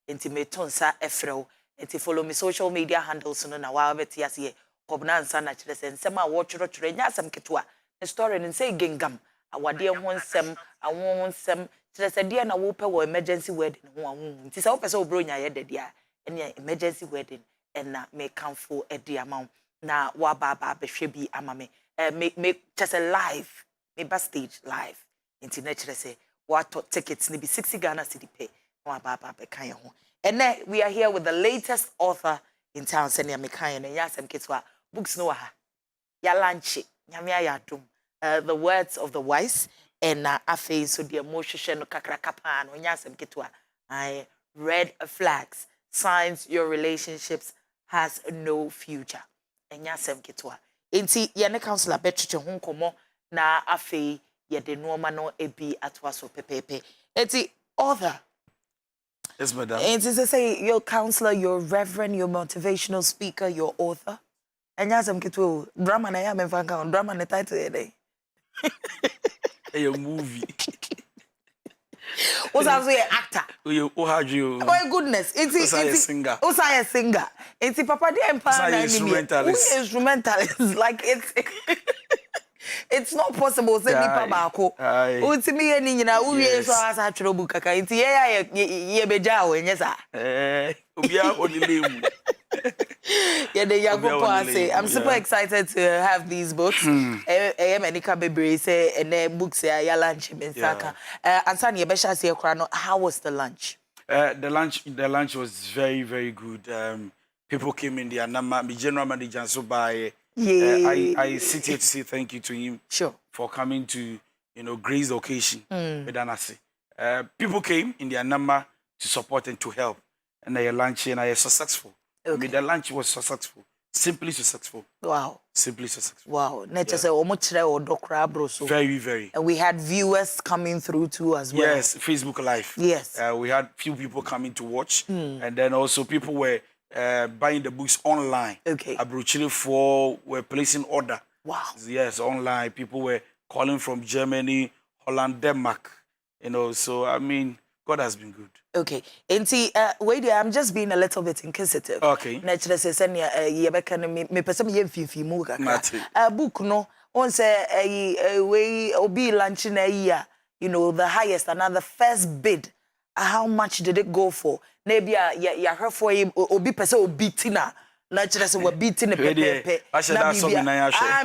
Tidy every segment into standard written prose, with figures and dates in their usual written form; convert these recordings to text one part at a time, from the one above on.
enti me tonsa efrew enti follow me social media handles no na wa beti ase kobna nsa na kire se nsem a wo tworo nya asem ketewa the story no say gengam awade ho nsem awo ho nsem kire se de na wo pe wo emergency wedding ho awo nti se wo pe se wo bro nya ye de dia ene emergency wedding na me kanfo e de amount na wa ba behwe bi ama me me just a live me backstage live nti na kire se what tickets ni be 60 Ghana cedi pay wa ba be kan ho and then we are here with the latest author in town senior me kan and yasem ketwa books no ha ya lunch nyame ayadum the words of the wise and afi so the emotion no kakra kapa no yasem ketwa I red flags signs your relationships has no future and yasem ketwa enti ye ne counselor betwetwe ho nkomo na afi ye de no ma no ebi atwa so pepepe enti author. Yes, madam. And to say your counselor, your reverend, your motivational speaker, your author. And yes, I'm getting drama. I am in Vanka drama. The title today. A movie. What's I say actor? Oh, how you? Oh goodness! It's a singer. Also a singer. It's Papa the Empire. Instrumentalist. Instrumentalist. Like it's not possible say nipa baako utimi ye ni nyina uwie so asa atwero buka ka nti ye beja wo nyesa obia onilemu yeah the yagopo say I'm super excited to have these books enika bebre say and books ya lunch bensaka ansani ye besha say kra no how was the lunch? The lunch was very good. People came in there. My general manager so by I sit here to say thank you to him for coming to grace the occasion with Anasi. People came in their number to support and to help, and they lunch and I was successful. Okay. I mean, the lunch was successful, simply successful. Wow, simply successful. Wow, very. And we had viewers coming through too as well. Yes, Facebook Live. Yes, we had few people coming to watch, and then also people were buying the books online. Okay. Abruchili for were placing order. Wow. Yes, online. People were calling from Germany, Holland, Denmark. So I mean, God has been good. Okay. And see, wait, I'm just being a little bit inquisitive. Okay. Naturally, say send ye me person ye fifi mu kakra. Book no on say we obi lunch na year. The highest another first bid. How much did it go for? Maybe ya her for obi pese obi tina. Naturally, say we beating the pepe.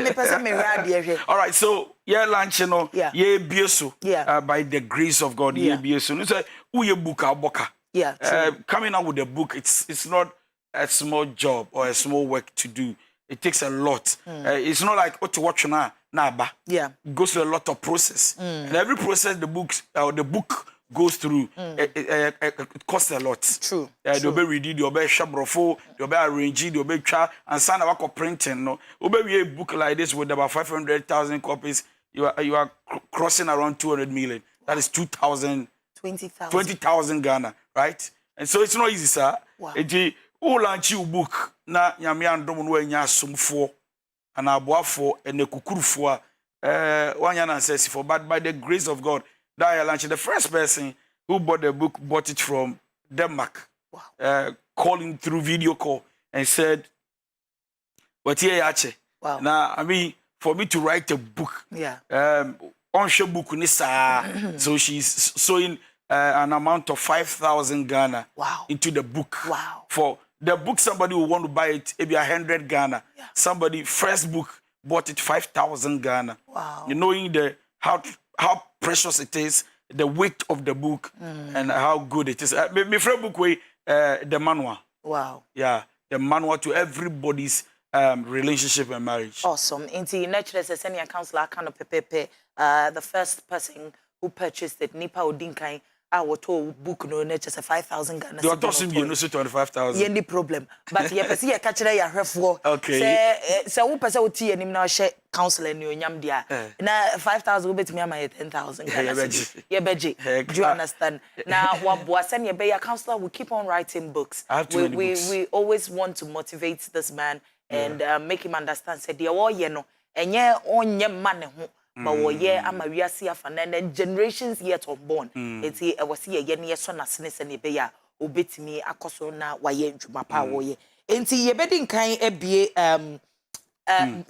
Me pese me radio. All right, so lunch ye bieso. By the grace of God, ye bieso. No say uye book aboka. Coming out with a book, it's not a small job or a small work to do. It takes a lot. It's not like to watch na ba. Yeah. It goes through a lot of process. And every process the book goes through, it costs a lot. True. You'll be reading, you'll be shabrofo, you'll be arranging, you'll be tra, and sign a printing. No, you'll be a book like this with about 500,000 copies. You are crossing around 200 million. That is 20,000 Ghana, right? And so it's not easy, sir. Wow. Who launch you book na nyamian domun we nya sumfo and aboafo and the kukurufo one yana says for but by the grace of God that I launched the first person who bought the book bought it from Denmark. Wow. Calling through video call and said what here yache. Wow. Now I mean for me to write a book on show book nisa so she's sewing an amount of 5,000 Ghana into the book. Wow. For the book, somebody will want to buy it, maybe 100 Ghana. Yeah. Somebody, first book, bought it 5,000 Ghana. Wow. Knowing how precious it is, the weight of the book, and how good it is. My friend book way the manual. Wow. Yeah, the manual to everybody's relationship and marriage. Awesome. Into naturally, as a senior counselor, kind of pepe. The first person who purchased it, Nipa Odinkai. Our told book no nature 5,000 Ghana. You are tossing you 25,000. Any problem. But you see a catcher ya refor. Okay. So who person will tea and him now share counsel and you yam dia. Now 5,000 will bet me my 10,000. Yeah, Beji. Do you understand? Now what was send your bay counselor will keep on writing books. We always want to motivate this man and make him understand say the all no and yeah on your man but we are see and generations yet unborn. It's a was here yen yes on a sneeze and a obetimi akoso na waye ndwuma pa woye enti yebedi nkan ebie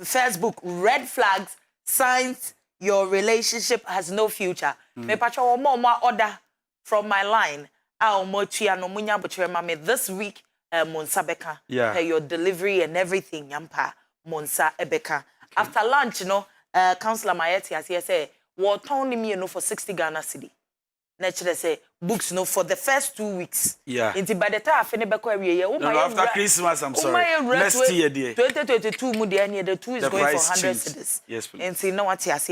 Facebook red flags signs your relationship has no future me pacha wo mo order from my line a mo tua no munya bochire ma me this week monsa beka your delivery and everything yampa monsa ebeka after lunch counselor Mayeti as he say what turn me for 60 Ghana cedi naturally say books for the first 2 weeks until by the time I finish back after Christmas I'm sorry next year dear 2022 mu dear the 2 is the going for 100 change. cedis Yes please until now what yes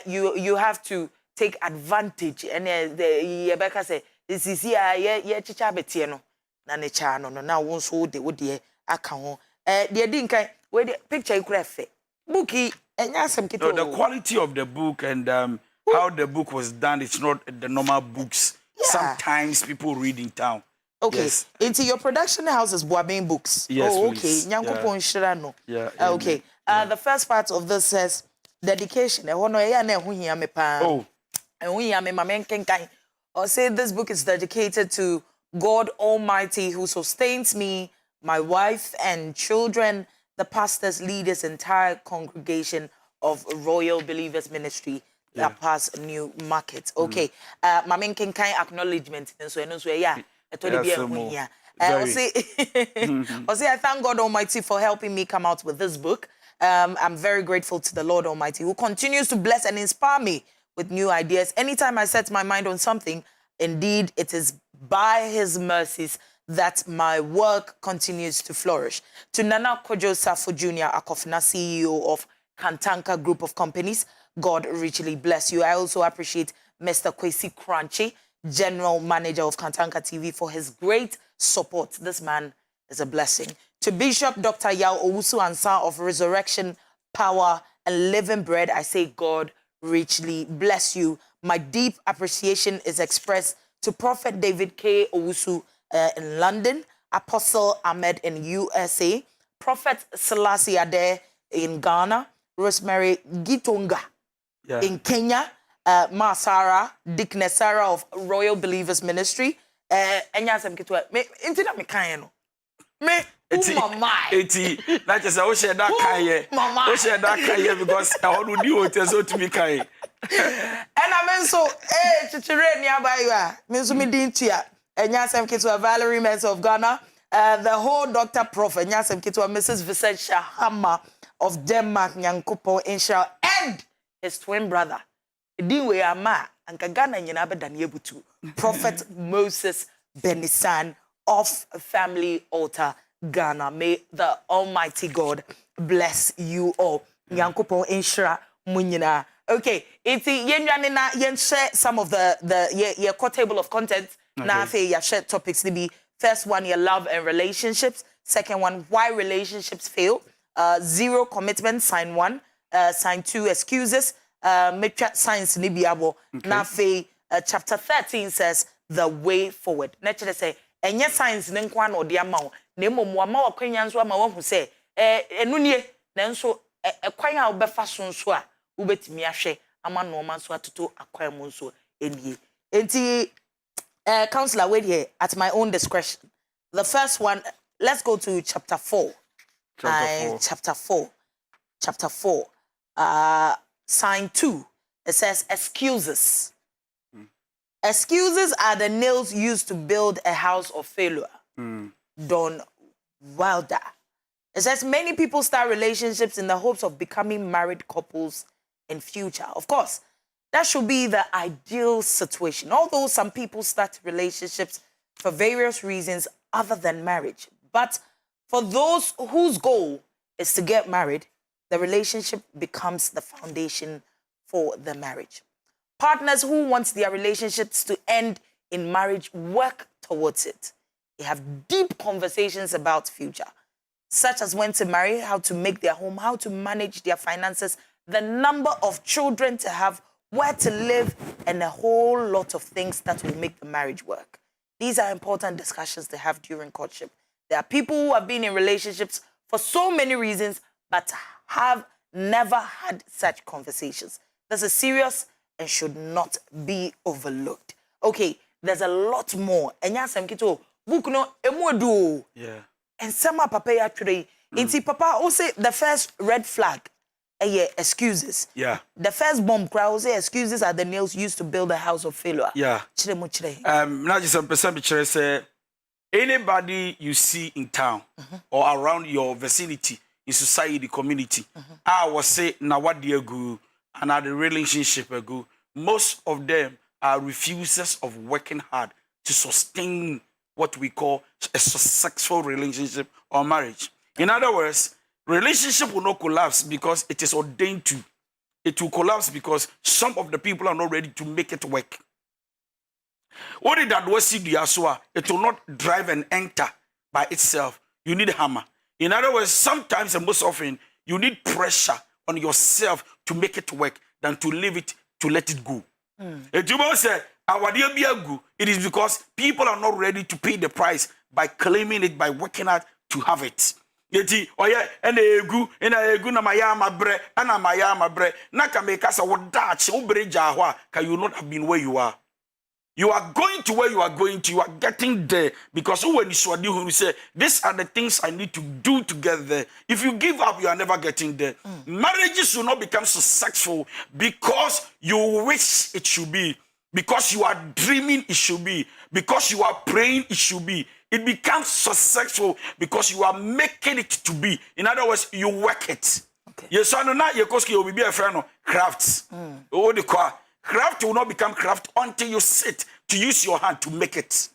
you have to take advantage and the Rebecca say this is here chicha betie no na ne cha no na wo so de wo de aka ho de di nkan we the picture you could fe bookie enya asem kito the quality of the book and how the book was done, it's not the normal books sometimes people read in town. Okay, into your production house is Boabin Books. Yes, okay. Nyankopon Shirano. Okay. The first part of this says dedication. Oh. Or say this book is dedicated to God Almighty who sustains me, my wife and children, the pastors, leaders, entire congregation of Royal Believers Ministry. That pass new market. Okay. Mamen can kind acknowledgement and so yeah. I say I thank God Almighty for helping me come out with this book. I'm very grateful to the Lord Almighty who continues to bless and inspire me with new ideas. Anytime I set my mind on something, indeed it is by his mercies that my work continues to flourish. To Nana Kojo Safo Jr. Akofna, CEO of Kantanka Group of Companies, God richly bless you. I also appreciate Mr. Kwesi Crunchy, General Manager of Kantanka TV, for his great support. This man is a blessing. To Bishop Dr. Yao Owusu Ansa of Resurrection, Power, and Living Bread, I say God richly bless you. My deep appreciation is expressed to Prophet David K. Owusu in London, Apostle Ahmed in USA, Prophet Selassie Ade in Ghana, Rosemary Gitonga in Kenya, Masara, Dick Nesara of Royal Believers Ministry. Enyasem kitwa me intina me kan no. Me mama. Eti na just say o share that kan ye. O share that kan ye because I want to do hotel so to me kan. And I mean so chichire ni abayo a. Me so me din tia. Enyasem kitwa Valerie Mens of Ghana, the whole Dr. Prof Enyasem kitwa Mrs. Vincent Shahama of Denmark, Nyankopon Insha, and his twin brother. Diwe ama anka Ghana nyina bedan yebutu. Prophet Moses Benisan of Family Altar Ghana. May the Almighty God bless you all. Nyankopon Insha munyina. Okay, it's yenwane na yen share some of the core table of content. Na fe ya share topics be first one your love and relationships, second one why relationships fail. 0 commitment, sign 1. Sign 2, excuses. Science nibiabo. Nafe, chapter 13 says the way forward. Naturally say, and yes, science nenkwan or dear mouth. Nemo mwama wa kwenyanzo ama who say, enunye, nenso, kwanya ubefa sonswa, ubet miashe, ama no man so to acquire monso, enye. Enti, counselor, wait here, at my own discretion. The first one, let's go to chapter 4. Chapter 4. Sign 2. It says excuses. Excuses are the nails used to build a house of failure. Don Wilder. It says many people start relationships in the hopes of becoming married couples in future. Of course, that should be the ideal situation. Although some people start relationships for various reasons other than marriage. But for those whose goal is to get married, the relationship becomes the foundation for the marriage. Partners who want their relationships to end in marriage work towards it. They have deep conversations about future, such as when to marry, how to make their home, how to manage their finances, the number of children to have, where to live, and a whole lot of things that will make the marriage work. These are important discussions to have during courtship. There are people who have been in relationships for so many reasons, but have never had such conversations. This is serious and should not be overlooked. Okay, there's a lot more. Enya sem kito book no emu yeah. And some papa ya twere. Inti papa o say the first red flag excuses. Yeah. The first bomb crowd say excuses are the nails used to build a house of failure. Yeah. Chire Not just a percent say anybody you see in town or around your vicinity, in society, the community, I will say now what they go and how the relationship go. Most of them are refusers of working hard to sustain what we call a successful relationship or marriage. In other words, relationship will not collapse because it is ordained to. It will collapse because some of the people are not ready to make it work. What did that was it will not drive and enter by itself. You need a hammer. In other words, sometimes and most often, you need pressure on yourself to make it work than to leave it, to let it go. It is because people are not ready to pay the price by claiming it, by working hard to have it. Yeti oye egu na maya mabre ana maya mabre na ka make us wodachi ubreja ho ka you not have been where you are. You are going to where you are going to. You are getting there because when you say these are the things I need to do to get there. If you give up, you are never getting there. Marriages will not become successful because you wish it should be, because you are dreaming it should be, because you are praying it should be. It becomes successful because you are making it to be. In other words, you work it. Yes, I know not your koski will be a friend of crafts. Oh, the car. Craft will not become craft until you sit to use your hand to make it.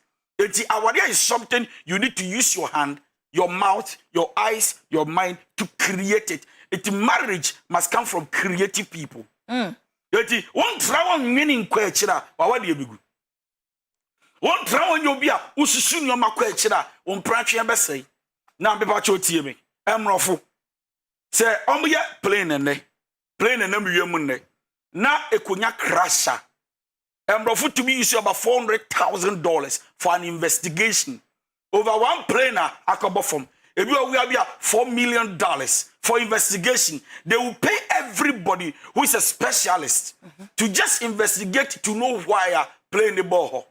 Our idea is something you need to use your hand, your mouth, your eyes, your mind to create it. Marriage must come from creative people. One try one meaning kwechira what do you do? One try one you be a ususun your makwechira on pranchi embassy. Now be pacho tie me. Emrofo. Say omuya plane and ne. Na ekonya crasher. Emrofo to me use about $400,000 for an investigation. Over one plane akobo from. If you are $4 million for investigation, they will pay everybody who is a specialist to just investigate to know why a plane the ball.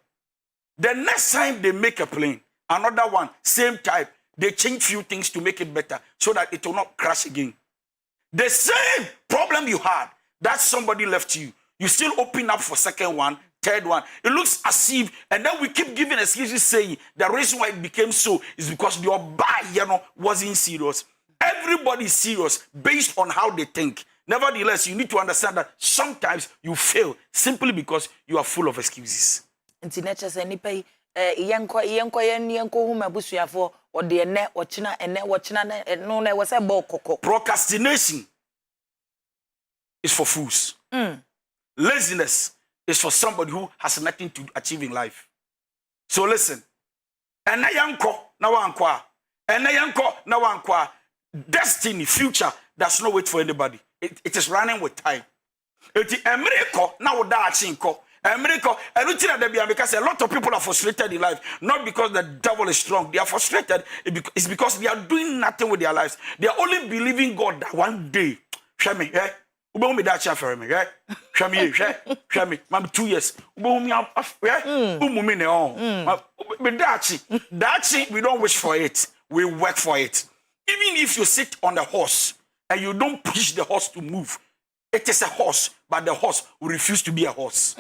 The next time they make a plane, another one, same type, they change few things to make it better so that it will not crash again. The same problem you had, that somebody left you, you still open up for second one, third one. It looks as if, and then we keep giving excuses saying the reason why it became so is because your buy, wasn't serious. Everybody is serious based on how they think. Nevertheless, you need to understand that sometimes you fail simply because you are full of excuses. Procrastination is for fools. Laziness is for somebody who has nothing to achieve in life. So listen. Destiny, future does not wait for anybody. It is running with time. Because a lot of people are frustrated in life, not because the devil is strong. They are frustrated. It's because they are doing nothing with their lives. They are only believing God that one day, Shami, Ubumi that for me, Shami, Mam 2 years. Ubumi, we don't wish for it. We work for it. Even if you sit on the horse and you don't push the horse to move, it is a horse, but the horse will refuse to be a horse.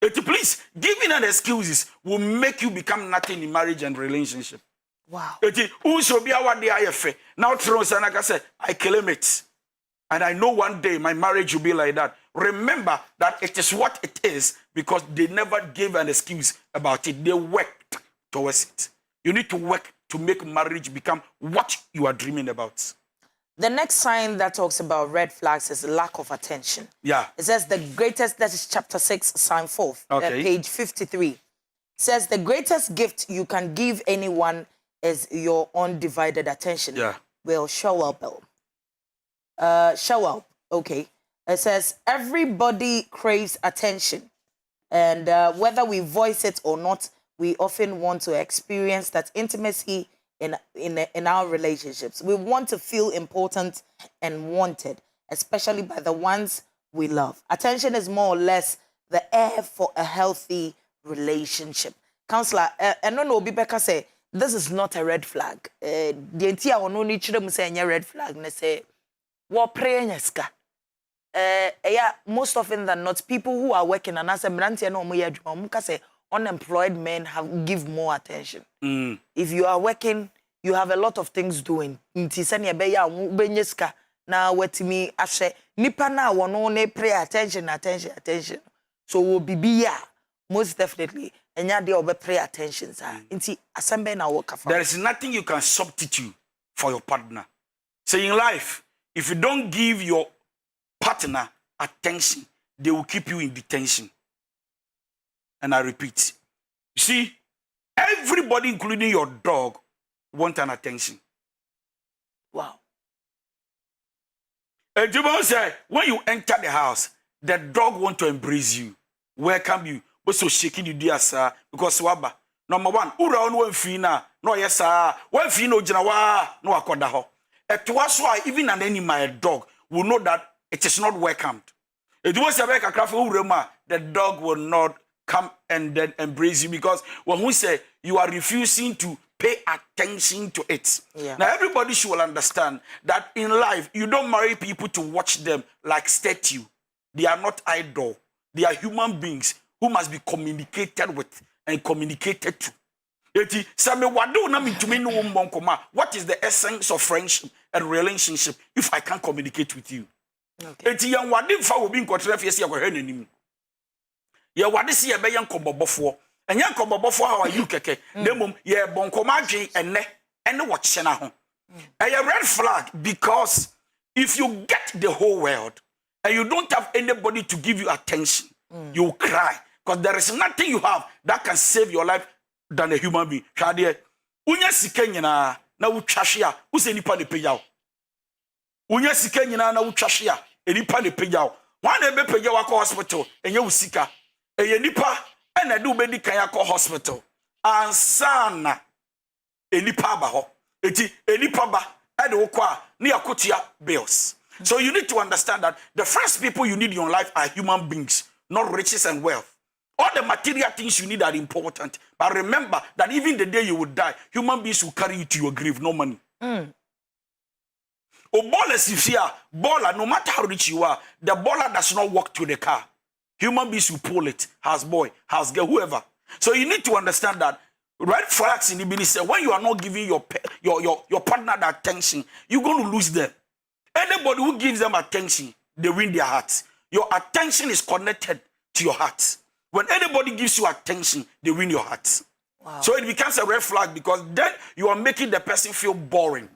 Please, giving an excuses will make you become nothing in marriage and relationship. Wow. Now, like I said, I claim it. And I know one day my marriage will be like that. Remember that it is what it is because they never gave an excuse about it. They worked towards it. You need to work to make marriage become what you are dreaming about. The next sign that talks about red flags is lack of attention. Yeah. It says the greatest, that is chapter 6, sign 4, page 53. It says the greatest gift you can give anyone is your undivided attention. Yeah. Well, show up. Show up. Okay. It says everybody craves attention. And whether we voice it or not, we often want to experience that intimacy in our relationships. We want to feel important and wanted, especially by the ones we love. Attention is more or less the air for a healthy relationship. Counselor, and no be beka say this is not a red flag. The entire ono ni chire mu say anya red flag ne say wo pray nyaska. Yeah, most often than not, people who are working and as a brantie no mo yadwuma say unemployed men give more attention. If you are working, you have a lot of things doing. Nti se ne be ya benyeska na watimi ahwe nipa na wono ne pray attention. So wo bibiya most definitely enya de obe pay attention sir. Nti asembe na work afa. There is nothing you can substitute for your partner. So in life, if you don't give your partner attention, they will keep you in detention. And I repeat, you see, everybody, including your dog, want an attention. Wow. And you say, when you enter the house, the dog want to embrace you, welcome you, but so shaking you dear sir, because waba. Number one, ura on one fina, no yes sir, one fino jinawa, no akodaho. It was why even an animal dog will know that it is not welcomed. It was a the dog will not come and then embrace you because when we say you are refusing to pay attention to it. Yeah. Now everybody should understand that in life you don't marry people to watch them like statue. They are not idle. They are human beings who must be communicated with and communicated to. What is the essence of friendship and relationship if I can't communicate with you? Okay. Young wadimfa will be in control of your enemy. Ya wadisi ya be yan kombobofo. And yan kombobofo how are you keke? Demum ye bonkomadwe ene watch na ho. A red flag because if you get the whole world and you don't have anybody to give you attention, you will cry because there is nothing you have that can save your life than a human being. Shade unya sika nyina na wutwahwe a wo se nipa ne pegyaw. Unya sika nyina na wutwahwe a enipa ne pegyaw. Wan na be pegyaw akọ hospital enye wo sika. Eye nipa na de obedi kan akọ hospital. Ansana enipa aba ho. Eti enipa ba e de wo kọ a na yakotua bills. So you need to understand that the first people you need in your life are human beings, not riches and wealth. All the material things you need are important. But remember that even the day you will die, human beings will carry you to your grave, no money. O ballers, if you are baller, no matter how rich you are, the baller does not walk to the car. Human beings will pull it, house boy, house girl, whoever. So you need to understand that red flags in the business, when you are not giving your partner the attention, you're going to lose them. Anybody who gives them attention, they win their hearts. Your attention is connected to your heart. When anybody gives you attention, they win your heart. Wow. So it becomes a red flag because then you are making the person feel boring,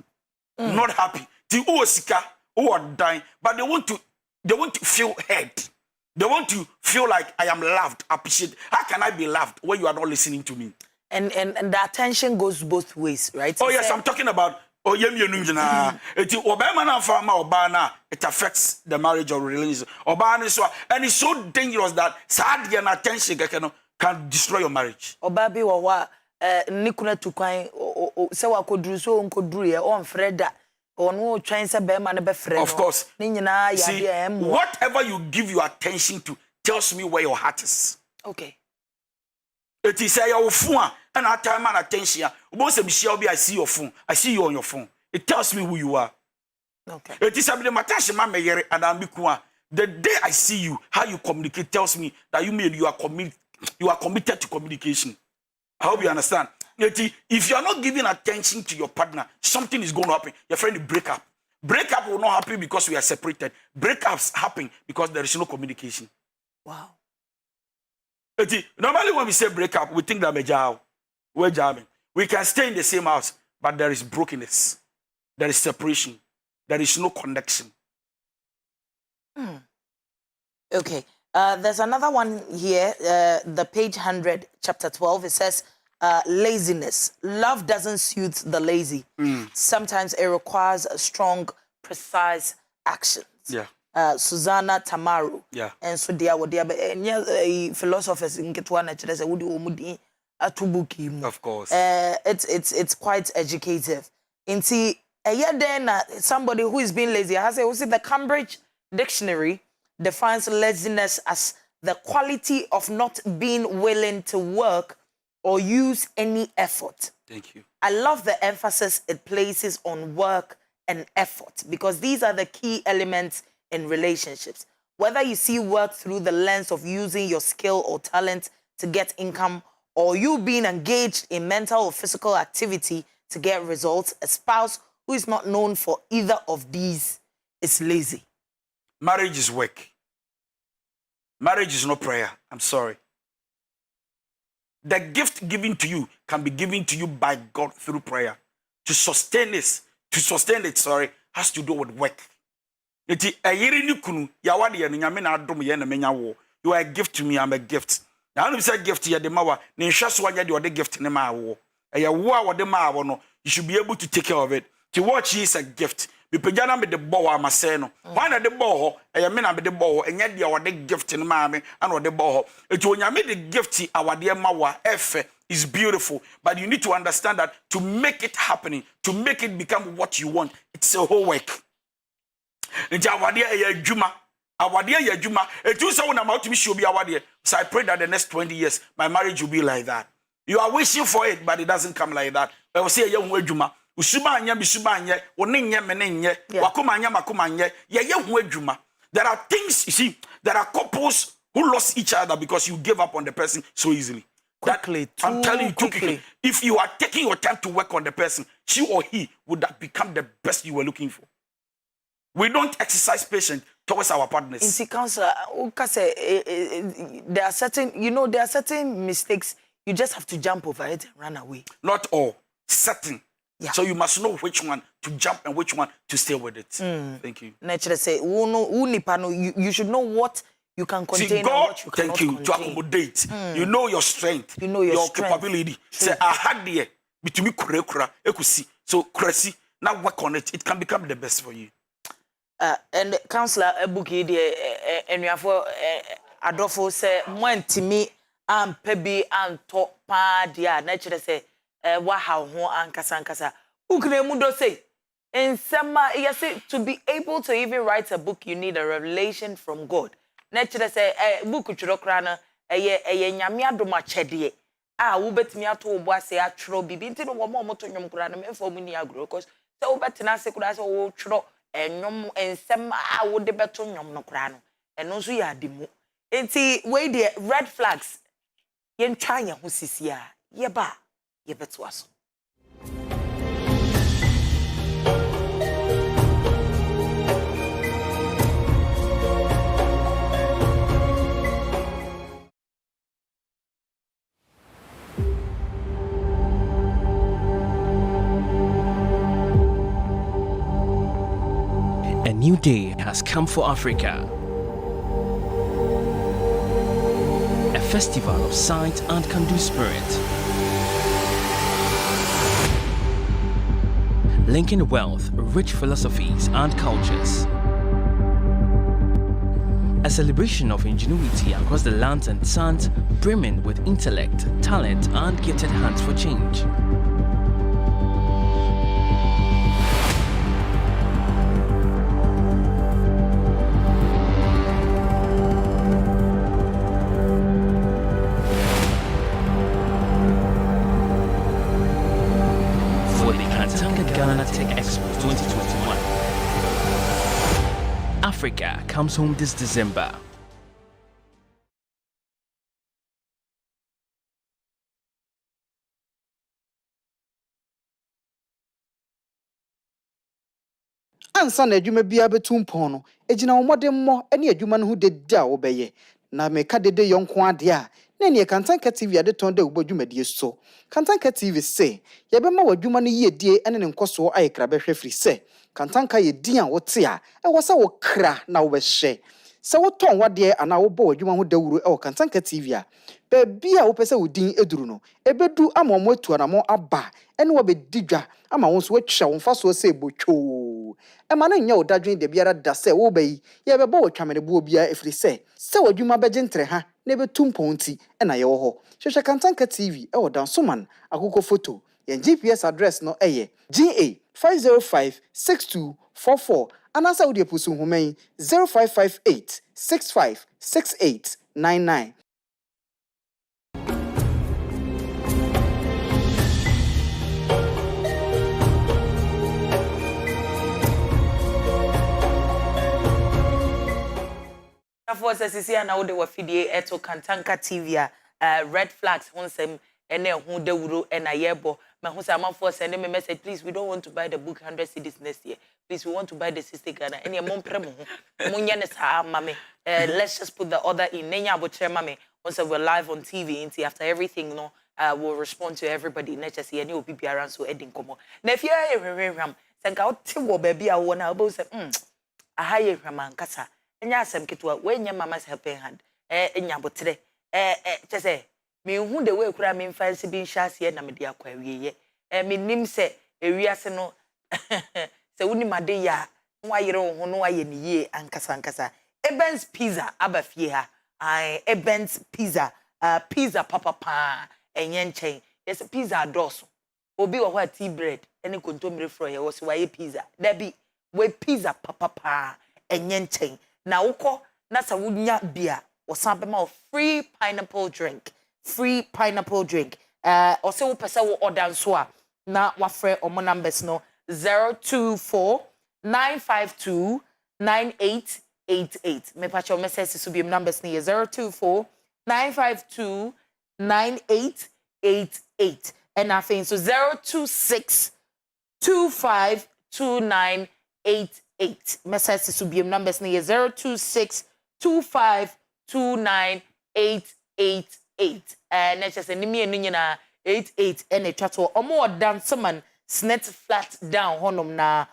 not happy. The Osika who are dying, but they want to feel heard. They want to feel like I am loved, appreciated. How can I be loved when you are not listening to me? And the attention goes both ways, right? Oh yes, I'm talking about it affects the marriage or relationship. And it's so dangerous that sad and attention can destroy your marriage. Obabi wawa nikuna tukwan se wakoduru so onkoduru ye on freda onu twan se be ma ne be freda. Of course. See, whatever you give your attention to tells me where your heart is. Okay. It is your phone and I time and attention. I see your phone. I see you on your phone. It tells me who you are. Okay. It is the day I see you, how you communicate tells me that you are committed to communication. I hope you understand. If you are not giving attention to your partner, something is going to happen. Your friend will break up. Breakup will not happen because we are separated. Breakups happen because there is no communication. Wow. Normally when we say breakup, we think that we're jamming. We can stay in the same house, but there is brokenness. There is separation. There is no connection. Okay. There's another one here, the page 100, chapter 12. It says, laziness. Love doesn't suit the lazy. Sometimes it requires a strong, precise actions. Yeah. Susanna Tamaru. Yeah. And so they are philosophers in Ketwana Chile would umudi atubuki. Of course. It's quite educative. And see, then somebody who is being lazy has the Cambridge Dictionary defines laziness as the quality of not being willing to work or use any effort. Thank you. I love the emphasis it places on work and effort because these are the key elements in relationships. Whether you see work through the lens of using your skill or talent to get income, or you being engaged in mental or physical activity to get results, a spouse who is not known for either of these is lazy. Marriage is work. Marriage is not prayer. I'm sorry. The gift given to you can be given to you by God through prayer. To sustain it, has to do with work. You are a gift to me, I'm a gift. Now, I'm a gift to the mawa. You should be able to take care of it. To watch is a gift. Be pejana me the bow amaseno. Why not the bow? I am in the bow, and yet you are the gift in mammy and the bow. It when you made the gift, our dear mawa, F is beautiful. But you need to understand that to make it happening, to make it become what you want, it's a whole work. Our dear Juma. Our dear Juma, it was when I'm out to be sure be our dear. So I pray that the next 20 years, my marriage will be like that. You are wishing for it, but it doesn't come like that. I will say a young Juma. Usubanya bisubanya, oninye menenye, wakumanya makumanya, ye. There are things, you see, there are couples who lost each other because you gave up on the person so easily. Quickly, I'm telling you, quickly. If you are taking your time to work on the person, she or he would have become the best you were looking for. We don't exercise patience towards our partners. In counselor, there are certain mistakes. You just have to jump over it and run away. Not all, certain. Yeah. So you must know which one to jump and which one to stay with it. Thank you. Naturally, say, you should know what you can contain. See, God, and what you cannot thank you contain. to accommodate. You know your strength. You know your capability. Say, I had there between kura ekusi. So kresi now work on it. It can become the best for you. And counselor Ebuki and you have Adolfo say mwantimi ampebi anto pa dia naturally say wa ha ho ankasa ukre do say ensema yes to be able to even write a book you need a revelation from God naturally say book tworo kra na eye nyame adoma chede wo betimi ato obo ase atworo bibi nti no wo moto nwom kra na memfo mu ni agro because say wo betina ase kra say wo tworo enyom ensem wo de beto nwom no kra no eno so ya adimu enti we the red flags yen twanya ho sisia ye ba ye beto aso. A new day has come for Africa. A festival of sight and can-do spirit. Linking wealth, rich philosophies and cultures. A celebration of ingenuity across the lands and sands, brimming with intellect, talent and gifted hands for change. Tech Expo 2021. Africa comes home this December. Ansa na adwuma bia betum pon no ejina wo modemmo ene adwuma no ho dedi a wo beye na meka dede yonko ade a na ne Kantanka TV ade ton da wo dwumadie so Kantanka TV se ye be ma wadwuma no yiedie ene ne nkoso ayekra behwe firi se Kantanka ye din a wote a e wo sa wo kra na wo behye se wo ton wade ana wo bo wadwuma ho dawuru e wo Kantanka TV a ba bia wo pese wo din eduru no ebedu amomo atu anamo aba ene wo be didwa ama wo so watwa wo mfaso se botwo ema na nya odadwen de biara da se wo bayi ye bebo wo twamene bo bia efiri se wadwuma beje ntre ha na betum ponti ena ye wo ho hwehwe Kantanka TV e wo dansoman akoko photo ye GPS address no eye GA 5056244 anasa wo de pusu human 05586568 99. For Sisia na wode wafidie eto Kantanka TV red flags honsem ene hu de wuro ena yebo ma hu sama for send me message please we don't want to buy the book 100 cedis next year please we want to buy the 60 Ghana ene mo mpre mo mo nya ne sa mame let's just put the order in nenya abotre mame once we're live on TV and after everything no we'll respond to everybody na just ene obi biara so edin komo na if you hwehwehwam senka o te wo ba bia wo na obo se aha ye hwama nkasa enya asem ketwa wenye mama's helping hand enya botre chese me hu de we kura me fancy bi nhase na me de akwa wieye me nim se ewiase no se woni made ya nwa yere ho no aye ni ye ankasa Ebens pizza abafie ha Ebens pizza pizza papa enye nchen yes pizza doso obi wo hwa tea bread ene kontomire fro ye wo se waye pizza dabi we pizza papa enye nchen na wukọ na sa wunya bia osan bema free pineapple drink ose wo pese wo order nso a na wafre omo numbers no 024 952 9888 me pa cho message so bi numbers ni 024 952 9888 and I think so 026 252988 message to be numbers near 026 252988 and let's just enemy na 88 and a chatto or more dance man snet flat down honum na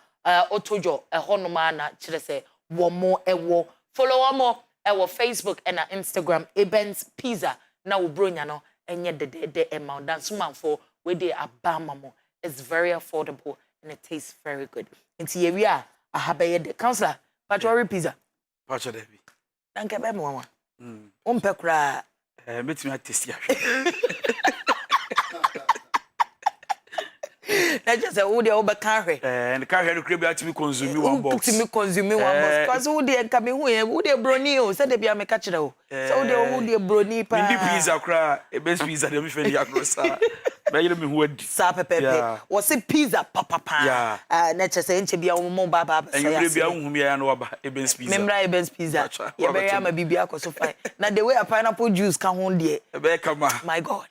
otojo honoma na chirese one more ewo follow more our Facebook and our Instagram Ebens Pizza na ubronya no enye de amount dance man for where they are bamamo it's very affordable and it tastes very good into area I have the counselor, Patrick pizza. Patrick Debbie. Thank you, Mama. Umpekra. Meet me at this year. That's just a woody over carry. And the carry to be consuming one box. To me consuming one box. Because woody and coming here, woody brony, said they be a catcher. So they woody brony. Indeed, pizza cry, a best pizza, the mission across. Sapepe was it pizza papa yeah nature say nche bia wo baba and you bia wo humia no aba Ebens pizza memra Ebens pizza ye be ya ma bibia ko so fine na the way a pineapple juice ka ho de e be kama my god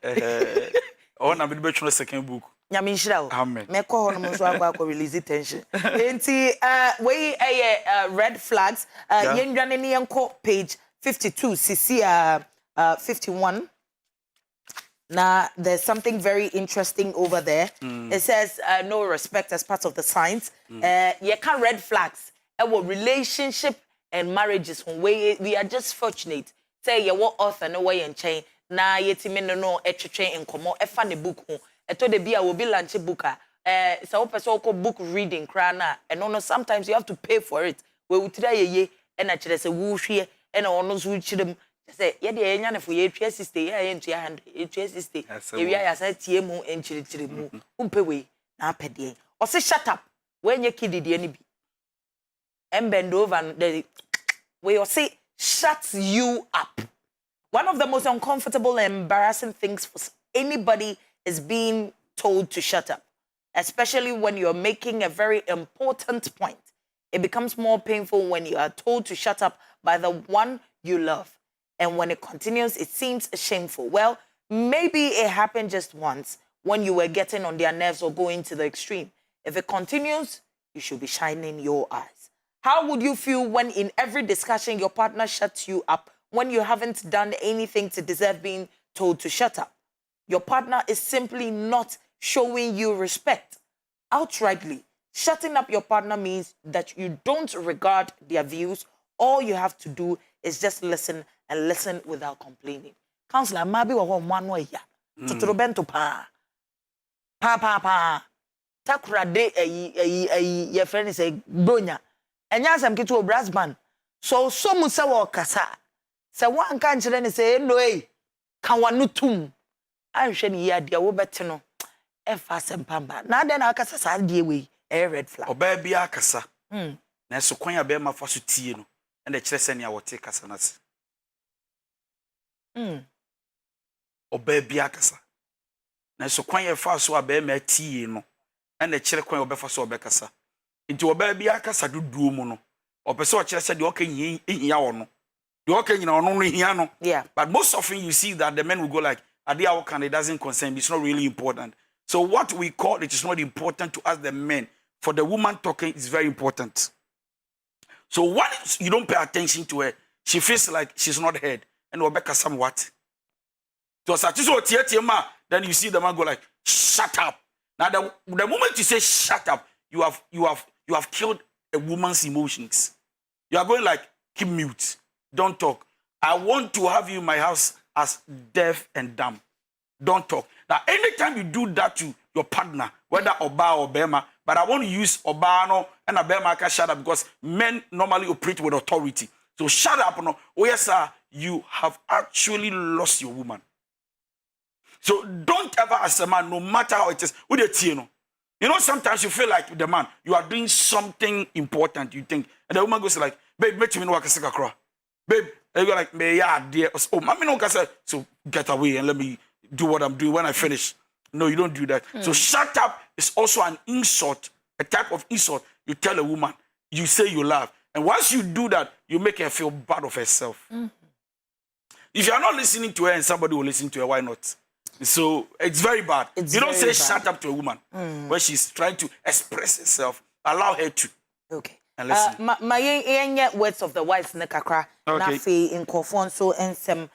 na me be twa second book nyame nhira wo amen me ko ho no so akwa release tension enti we red flags yendwane ne yenko page 52 cc 51. Now, there's something very interesting over there. It says no respect as part of the signs. You can't red flags. Our relationship and marriages, we are just fortunate. Say you what author no way and chain. Na yeti me no train and come out. Fan the book. To the be I will be launch booker. So person call book reading crana. And no sometimes you have to pay for it. We will try ye and I say woosh here and on those which them. Say, yeah, the Enya for your sister, yeah, and your hand, your sister. If you are said, Tiemu and Chirimu, Umpewe, na pedie. Or say, shut up when your kid did any be. And bend over and the way or say, shuts you up. One of the most uncomfortable and embarrassing things for anybody is being told to shut up, especially when you're making a very important point. It becomes more painful when you are told to shut up by the one you love. And when it continues, it seems shameful. Well, maybe it happened just once when you were getting on their nerves or going to the extreme. If it continues, you should be shining your eyes. How would you feel when in every discussion your partner shuts you up when you haven't done anything to deserve being told to shut up? Your partner is simply not showing you respect. Outrightly, shutting up your partner means that you don't regard their views. All you have to do is just listen and listen without complaining. Counselor, maybe we want one way ya. Tuturo bento pa. Takura de your friend is a bronya. And yasam kitu brass band. So musa wa kasa. Sa one kan chile say no kan wanu tum. I sheni ya dia wo beteno. E fa sempamba. Na den akasa sa die we e red flag. Oba bia akasa. Na so kwan ya be ma fa so tie no. And the chile senia wote kasa nase. Oba bia kasa. Na so kwan ye fa so aba ma tie no. E na kire kwan oba fa so oba kasa. Nti oba bia kasa duduo mu no. Opese o kire se de o kan hia wo no. De o kan nyina ono no hia no. Yeah. But most often you see that the men will go like, "Adia what can it doesn't concern me. It's not really important." So what we call it is not important to us the men. For the woman talking is very important. So when you don't pay attention to her, she feels like she's not heard. And Rebecca somewhat. So then you see the man go like, "Shut up." Now the moment you say shut up, you have killed a woman's emotions. You are going like, keep mute. Don't talk. I want to have you in my house as deaf and dumb. Don't talk. Now, anytime you do that to your partner, whether Oba or Bema, but I want to use Obano and Abema can shut up because men normally operate with authority. So shut up. No. Oh, yes, sir, you have actually lost your woman. So don't ever, as a man, no matter how it is, with a you know, sometimes you feel like the man, you are doing something important, you think, and the woman goes like, "Babe, bet me no work a crow. Babe," and you go like, "Me yeah, dear." Oh, mommy no say, so get away and let me do what I'm doing when I finish. No, you don't do that. So shut up is also an insult, a type of insult. You tell a woman, you say you love. And once you do that, you make her feel bad of herself. If you are not listening to her and somebody will listen to her, why not? So it's very bad. You don't say shut up to a woman when she's trying to express herself. Allow her to. Okay. And listen. My words of the wise nekakra. Okay. Na fe in kofon so ensem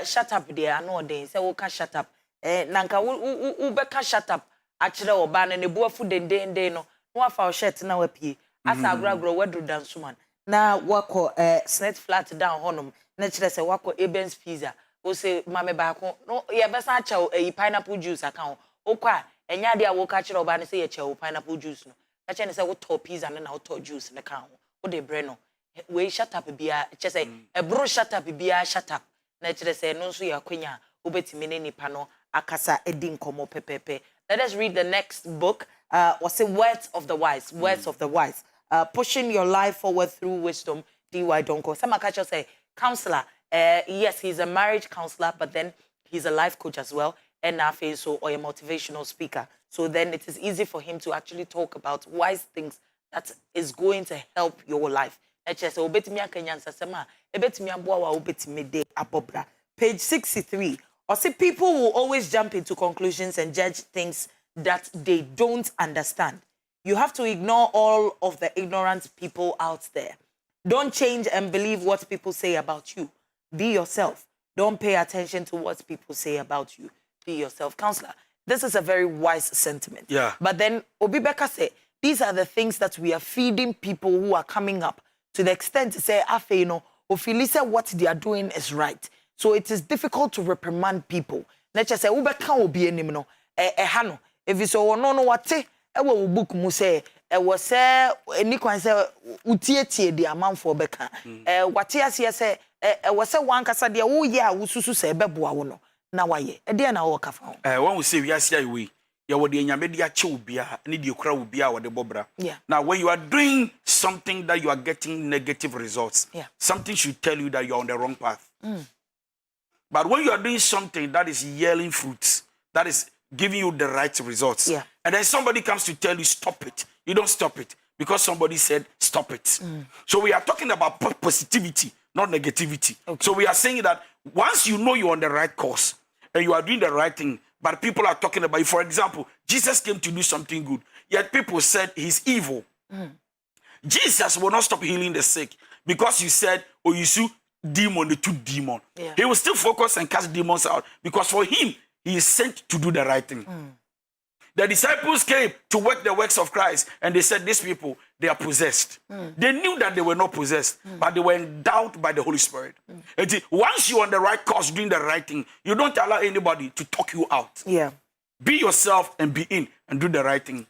shut up there. I know they say we can shut up. Nanka u beka shut up. Achire oba na nebu afu dende no. No afa o shirt na wapie. Asa agragro wedru dance man. Na wako snet flat down honum. Na chire se wako Eben's pizza. O say mame baako no ye besa acha pineapple juice account. O kwa enya dia wo ka chire oba na say ye che pineapple juice no. Ka che ne say wo top pizza na wo top juice na kan. O de bre no. We shut up bia che say e bro shut up bia shut up. Na chire say no so ye akwanya obetimi ne nipa no akasa edi nkomo pepepe. Let us read the next book. What's the Words of the Wise? Words of the Wise. Pushing your life forward through wisdom. D.Y. Donko. Some catchers say counselor. Yes, he's a marriage counselor, but then he's a life coach as well, and so or a motivational speaker. So then it is easy for him to actually talk about wise things that is going to help your life. Page 63. Or see, people will always jump into conclusions and judge things that they don't understand. You have to ignore all of the ignorant people out there. Don't change and believe what people say about you. Be yourself. Don't pay attention to what people say about you. Be yourself. Counselor, this is a very wise sentiment. Yeah. But then Obi Beka said, these are the things that we are feeding people who are coming up to the extent to say, you know, Ofilisa, what they are doing is right. So it is difficult to reprimand people. Let's just say, Ubeka will be any no, hano. If it's so no what will book mu say, was say, any can say, Utieti the amount for Beka. What yes, say, was a one casadia, oh yeah, Ususu say, Bebuano. Now I, a dear now walk off. When we say, yes, yeah, we. You would in your media chubia, need you crowd be our the bobra. Yeah. Now, when you are doing something that you are getting negative results, something should tell you that you're on the wrong path. But when you are doing something that is yielding fruits, that is giving you the right results, and then somebody comes to tell you, stop it, you don't stop it because somebody said, stop it. So we are talking about positivity, not negativity. Okay. So we are saying that once you know you're on the right course and you are doing the right thing, but people are talking about you. For example, Jesus came to do something good, yet people said he's evil. Jesus will not stop healing the sick because you said, oh, you see, demon, the two demon. He will still focus and cast demons out because for him, he is sent to do the right thing. The disciples came to work the works of Christ and they said, these people, they are possessed. They knew that they were not possessed, but they were endowed by the Holy Spirit. And once you're on the right course, doing the right thing, you don't allow anybody to talk you out. Be yourself and be in and do the right thing.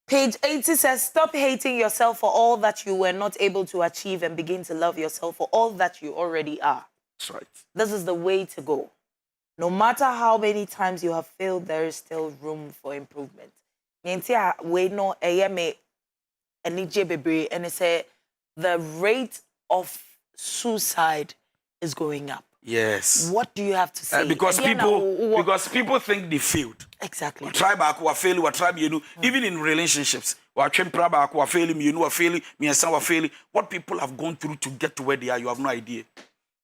Page 80 says, stop hating yourself for all that you were not able to achieve and begin to love yourself for all that you already are. That's right. This is the way to go. No matter how many times you have failed, there is still room for improvement. And it said the rate of suicide is going up. Yes. What do you have to say? Because people think they failed. Exactly. Try back or fail or try even in relationships. Or try back or fail me, you are failing, me and some are failing. What people have gone through to get to where they are, you have no idea.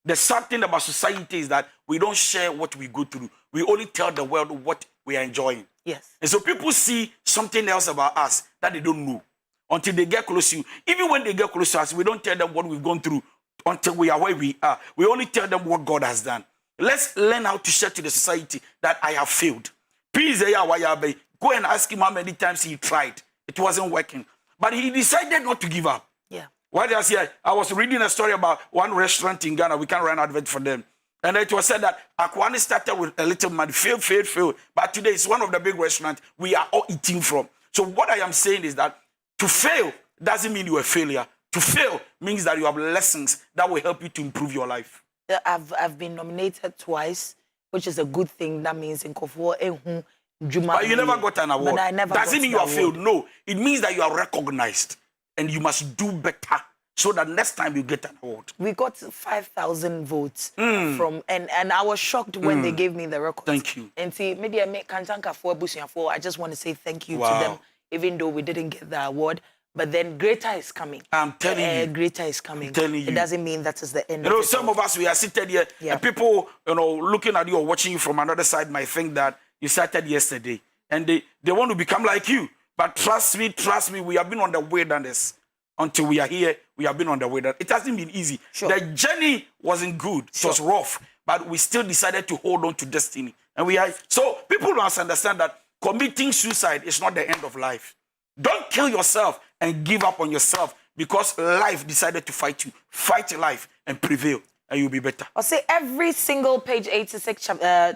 The sad thing about society is that we don't share what we go through. We only tell the world what we are enjoying. Yes. And so people see something else about us that they don't know until they get close to you. Even when they get close to us, we don't tell them what we've gone through until we are where we are. We only tell them what God has done. Let's learn how to share to the society that I have failed. Please, go and ask him how many times he tried. It wasn't working. But he decided not to give up. Yeah. Why did I say? I was reading a story about one restaurant in Ghana. We can't run advert for them. And it was said that Akwani started with a little money, failed. But today it's one of the big restaurants we are all eating from. So what I am saying is that to fail doesn't mean you're a failure. To fail means that you have lessons that will help you to improve your life. I've been nominated twice, which is a good thing. That means in Kofu Juma. But you never got an award. But I never doesn't mean you have award. failed. No, it means that you are recognized and you must do better so that next time you get an award. We got 5,000 votes from, and I was shocked when they gave me the record. Thank you. And see, media make Kantanka for Busian. I just want to say thank you to them, even though we didn't get the award. But then greater is coming. I'm telling you. Greater is coming. I'm telling you. It doesn't mean that is the end. You know, some of us, we are seated here, and people, looking at you or watching you from another side might think that you started yesterday, and they want to become like you. But trust me, we have been on the wilderness. Until we are here, we have been on the way. It hasn't been easy. Sure. The journey wasn't good. It was rough. But we still decided to hold on to destiny. And we are. So people must understand that committing suicide is not the end of life. Don't kill yourself and give up on yourself because life decided to fight you. Fight life and prevail, and you'll be better. I'll say every single page 86,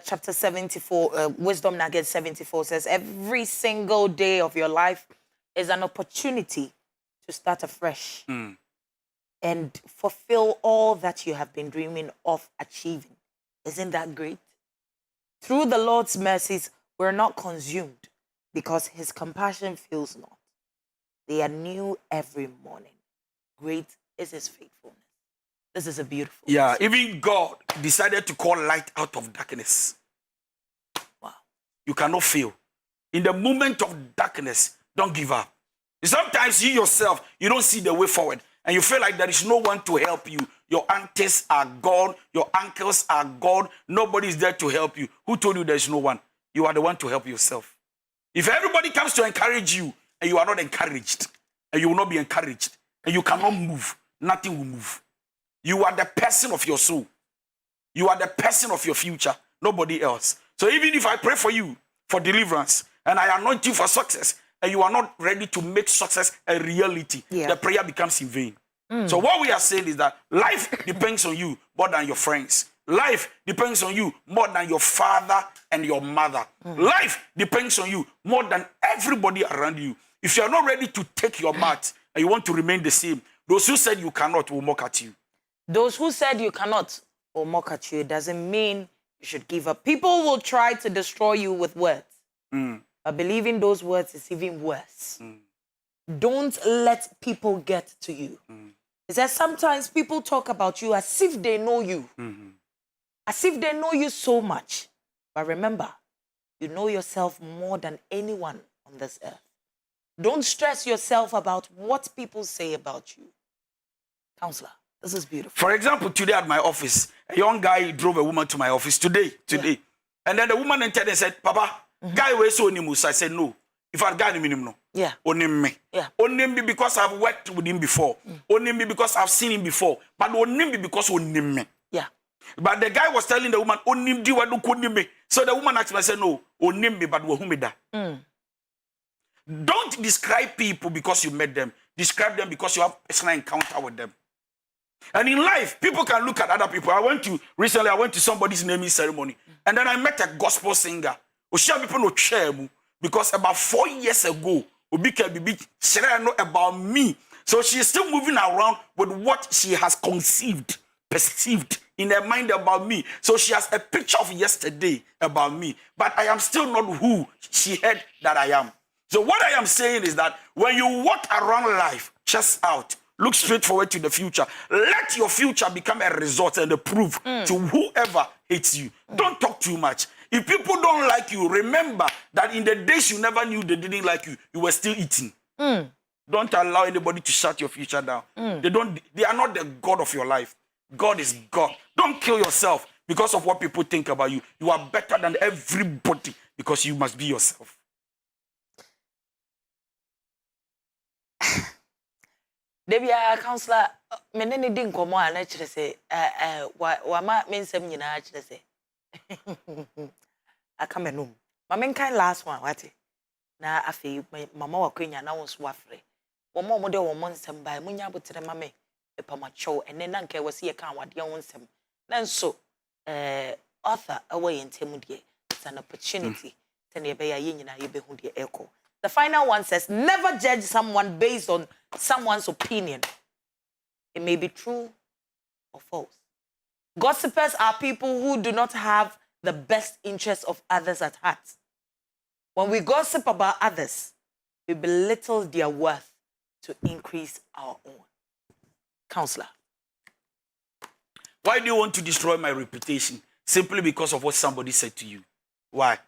chapter 74, Wisdom Nugget 74 says every single day of your life is an opportunity to start afresh and fulfill all that you have been dreaming of achieving. Isn't that great? Through the Lord's mercies, we're not consumed because his compassion fails not. They are new every morning. Great is his faithfulness. This is a beautiful message. Even God decided to call light out of darkness. Wow. You cannot fail. In the moment of darkness, don't give up. Sometimes you yourself, you don't see the way forward and you feel like there is no one to help you. Your aunties are gone. Your uncles are gone. Nobody is there to help you. Who told you there is no one? You are the one to help yourself. If everybody comes to encourage you and you are not encouraged and you will not be encouraged and you cannot move, nothing will move. You are the person of your soul. You are the person of your future, nobody else. So even if I pray for you for deliverance and I anoint you for success, and you are not ready to make success a reality, the prayer becomes in vain. So what we are saying is that life depends on you more than your friends. Life depends on you more than your father and your mother. Life depends on you more than everybody around you. If you are not ready to take your mat and you want to remain the same, those who said you cannot will mock at you. Those who said you cannot will mock at you. It doesn't mean you should give up. People will try to destroy you with words. But believing those words is even worse. Don't let people get to you. It says sometimes people talk about you as if they know you. As if they know you so much. But remember, you know yourself more than anyone on this earth. Don't stress yourself about what people say about you. Counselor, this is beautiful. For example, today at my office, a young guy drove a woman to my office today. And then the woman entered and said, Papa, guy we so onimus. I said no. If I guy him no. Yeah. Onim me. Yeah. Onim me because I've worked with him before. Onim me because I've seen him before. But onim me because onim me. Yeah. But the guy was telling the woman, onim di wadu onim me. So the woman asked me, I said no. Onim me but wahumida. Don't describe people because you met them. Describe them because you have a personal encounter with them. And in life, people can look at other people. Recently I went to somebody's naming ceremony. And then I met a gospel singer. Because about 4 years ago, she didn't know about me. So she is still moving around with what she has perceived in her mind about me. So she has a picture of yesterday about me. But I am still not who she heard that I am. So what I am saying is that when you walk around life, chest out, Look straight forward to the future. Let your future become a result and a proof to whoever hates you. Don't talk too much. If people don't like you, remember that in the days you never knew they didn't like you, you were still eating. Don't allow anybody to shut your future down. They are not the God of your life. God is God. Don't kill yourself because of what people think about you. You are better than everybody because you must be yourself. Debia counselor, menene din komo ana kire se wa ma mensem nyina kire se. Akamenum. Ma menkan last one wati. Na afi mama wakwenya na wonso afre. Wo mo de wo monsem bai munya botere mame epamacho ene na nka wase ye kan wade wonsem. Na nso author away ntemu de. It's an opportunity. Tene be ya ye nyina ye be hu de echo. The final one says, never judge someone based on someone's opinion. It may be true or false. Gossipers are people who do not have the best interests of others at heart. When we gossip about others, we belittle their worth to increase our own. Counselor. Why do you want to destroy my reputation? Simply because of what somebody said to you. Why?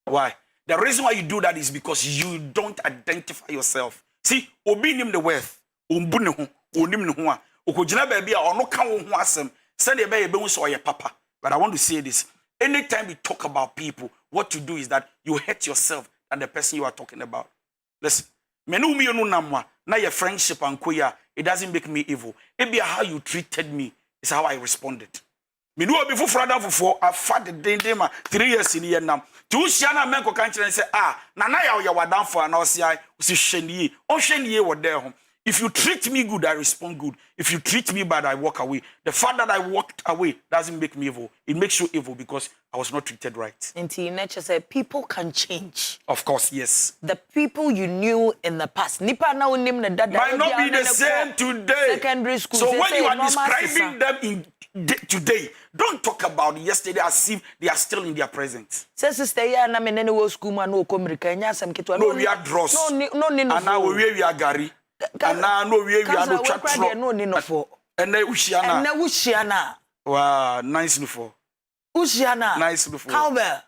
Why? The reason why you do that is because you don't identify yourself. See, obi nim the worth, ombu ne ho, onim ne ho a, okojina baby a ono ka wo ho asem, send e be hu so oye papa. But I want to say this. Anytime you talk about people, what you do is that you hurt yourself and the person you are talking about. Listen, menu mi onu namwa, na your friendship and koya, it doesn't make me evil. It be how you treated me is how I responded. Me do obi fufura da fufu afa de dende ma 3 years in here now. Tu hia na menko kan kire say na ya wadanfo na osia osi hwenie o hwenie wo there ho. If you treat me good, I respond good. If you treat me bad, I walk away. The fact that I walked away doesn't make me evil. It makes you evil because I was not treated right. Until nature said people can change. Of course, yes. The people you knew in the past, nipa na unim na dada might not be the same today. Secondary school. So when you are describing them in today, don't talk about yesterday as if they are still in their present. Say sister ya na me nene wo school man no ko America nya sam ketwa. No we are dross. No ni no. And now we are gari. And now no we are no chat. No ni no for. And then ushiana. And then ushiana. Wow, nice no for. Ushiana. Nice no for. Cowbell.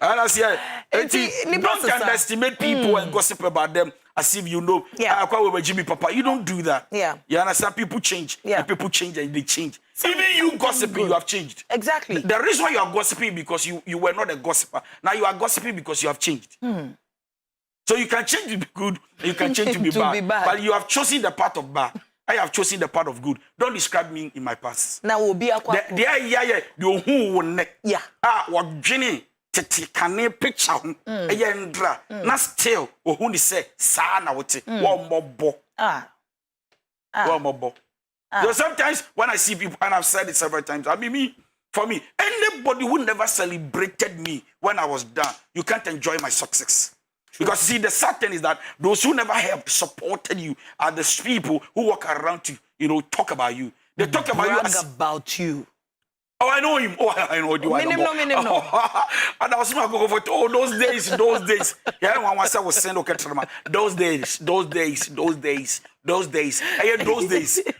And I say, don't underestimate people and gossip about them as if you know. Yeah. Jimmy Papa, you don't do that. Yeah. You understand? People change. Yeah. And people change and they change. Even you gossiping, you have changed. Exactly. The reason why you are gossiping because you were not a gossiper. Now you are gossiping because you have changed. So you can change to be good, you can change to be bad. But you have chosen the part of bad. I have chosen the part of good. Don't describe me in my past. Now we'll be a the who ne. Yeah. What Jenny tete kane picture ndra na still who ni say sa na wote wo mobo. Wo mobo. So sometimes when I see people, and I've said it several times, I mean for me, anybody who never celebrated me when I was down, you can't enjoy my success. Because see, the sad thing is that those who never helped, supported you are the people who walk around to, talk about you. They talk about you. Brag about you. Oh, I know him. Oh, I know you. I know. No. And I was going to go for those days. Yeah, one was saying, okay, those days.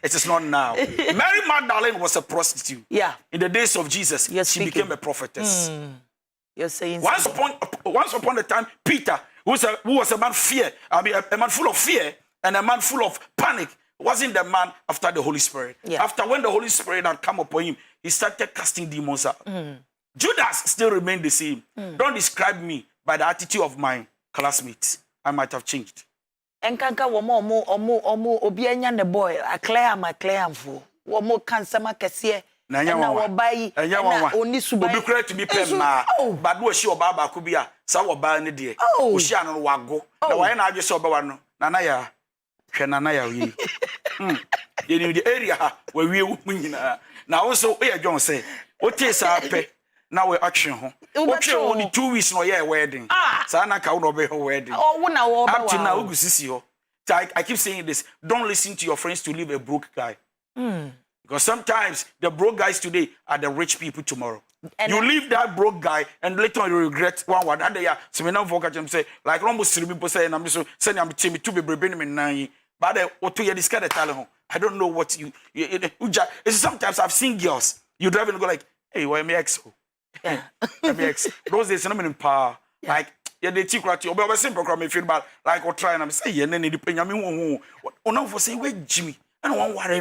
It is not now. Mary Magdalene was a prostitute. Yeah. In the days of Jesus, she became a prophetess. You're saying once upon a time, Peter, who was a man a man full of fear and a man full of panic, wasn't the man after the Holy Spirit. Yeah. After when the Holy Spirit had come upon him, he started casting demons out. Judas still remained the same. Don't describe me by the attitude of my classmates. I might have changed. Enkanka womo obi anya ne boy clear mfo womo kansama kese na wobai na oni subai obi kura to be pema but wo shi oba ba ko bia sa woba ne de wo shi anu wago na wa na adwe so oba no na ya hwe na ya wi ye ni the area ha wa wi wu nyina na wo so e John say o tie sa pe na we action ho o twe only 2 weeks no ye wedding sa na ka wo no be wedding wo na wo ba up to now ugusisi ho. I keep saying this, don't listen to your friends to leave a broke guy. Because sometimes the broke guys today are the rich people tomorrow. You leave that broke guy and later on you regret one word. And they are so me now focus him say like almost 3 people say and I'm so saying I'm to be bring me nine. But what to you this kind of talent. I don't know what you sometimes I've seen girls you driving and go like, hey, why me ex? Yeah. Me ex. Those days I'm in power. Like they teach right you. But simple come feel bad like or try and I'm say yeah, then the penya me who now for say wait Jimmy. I don't want worry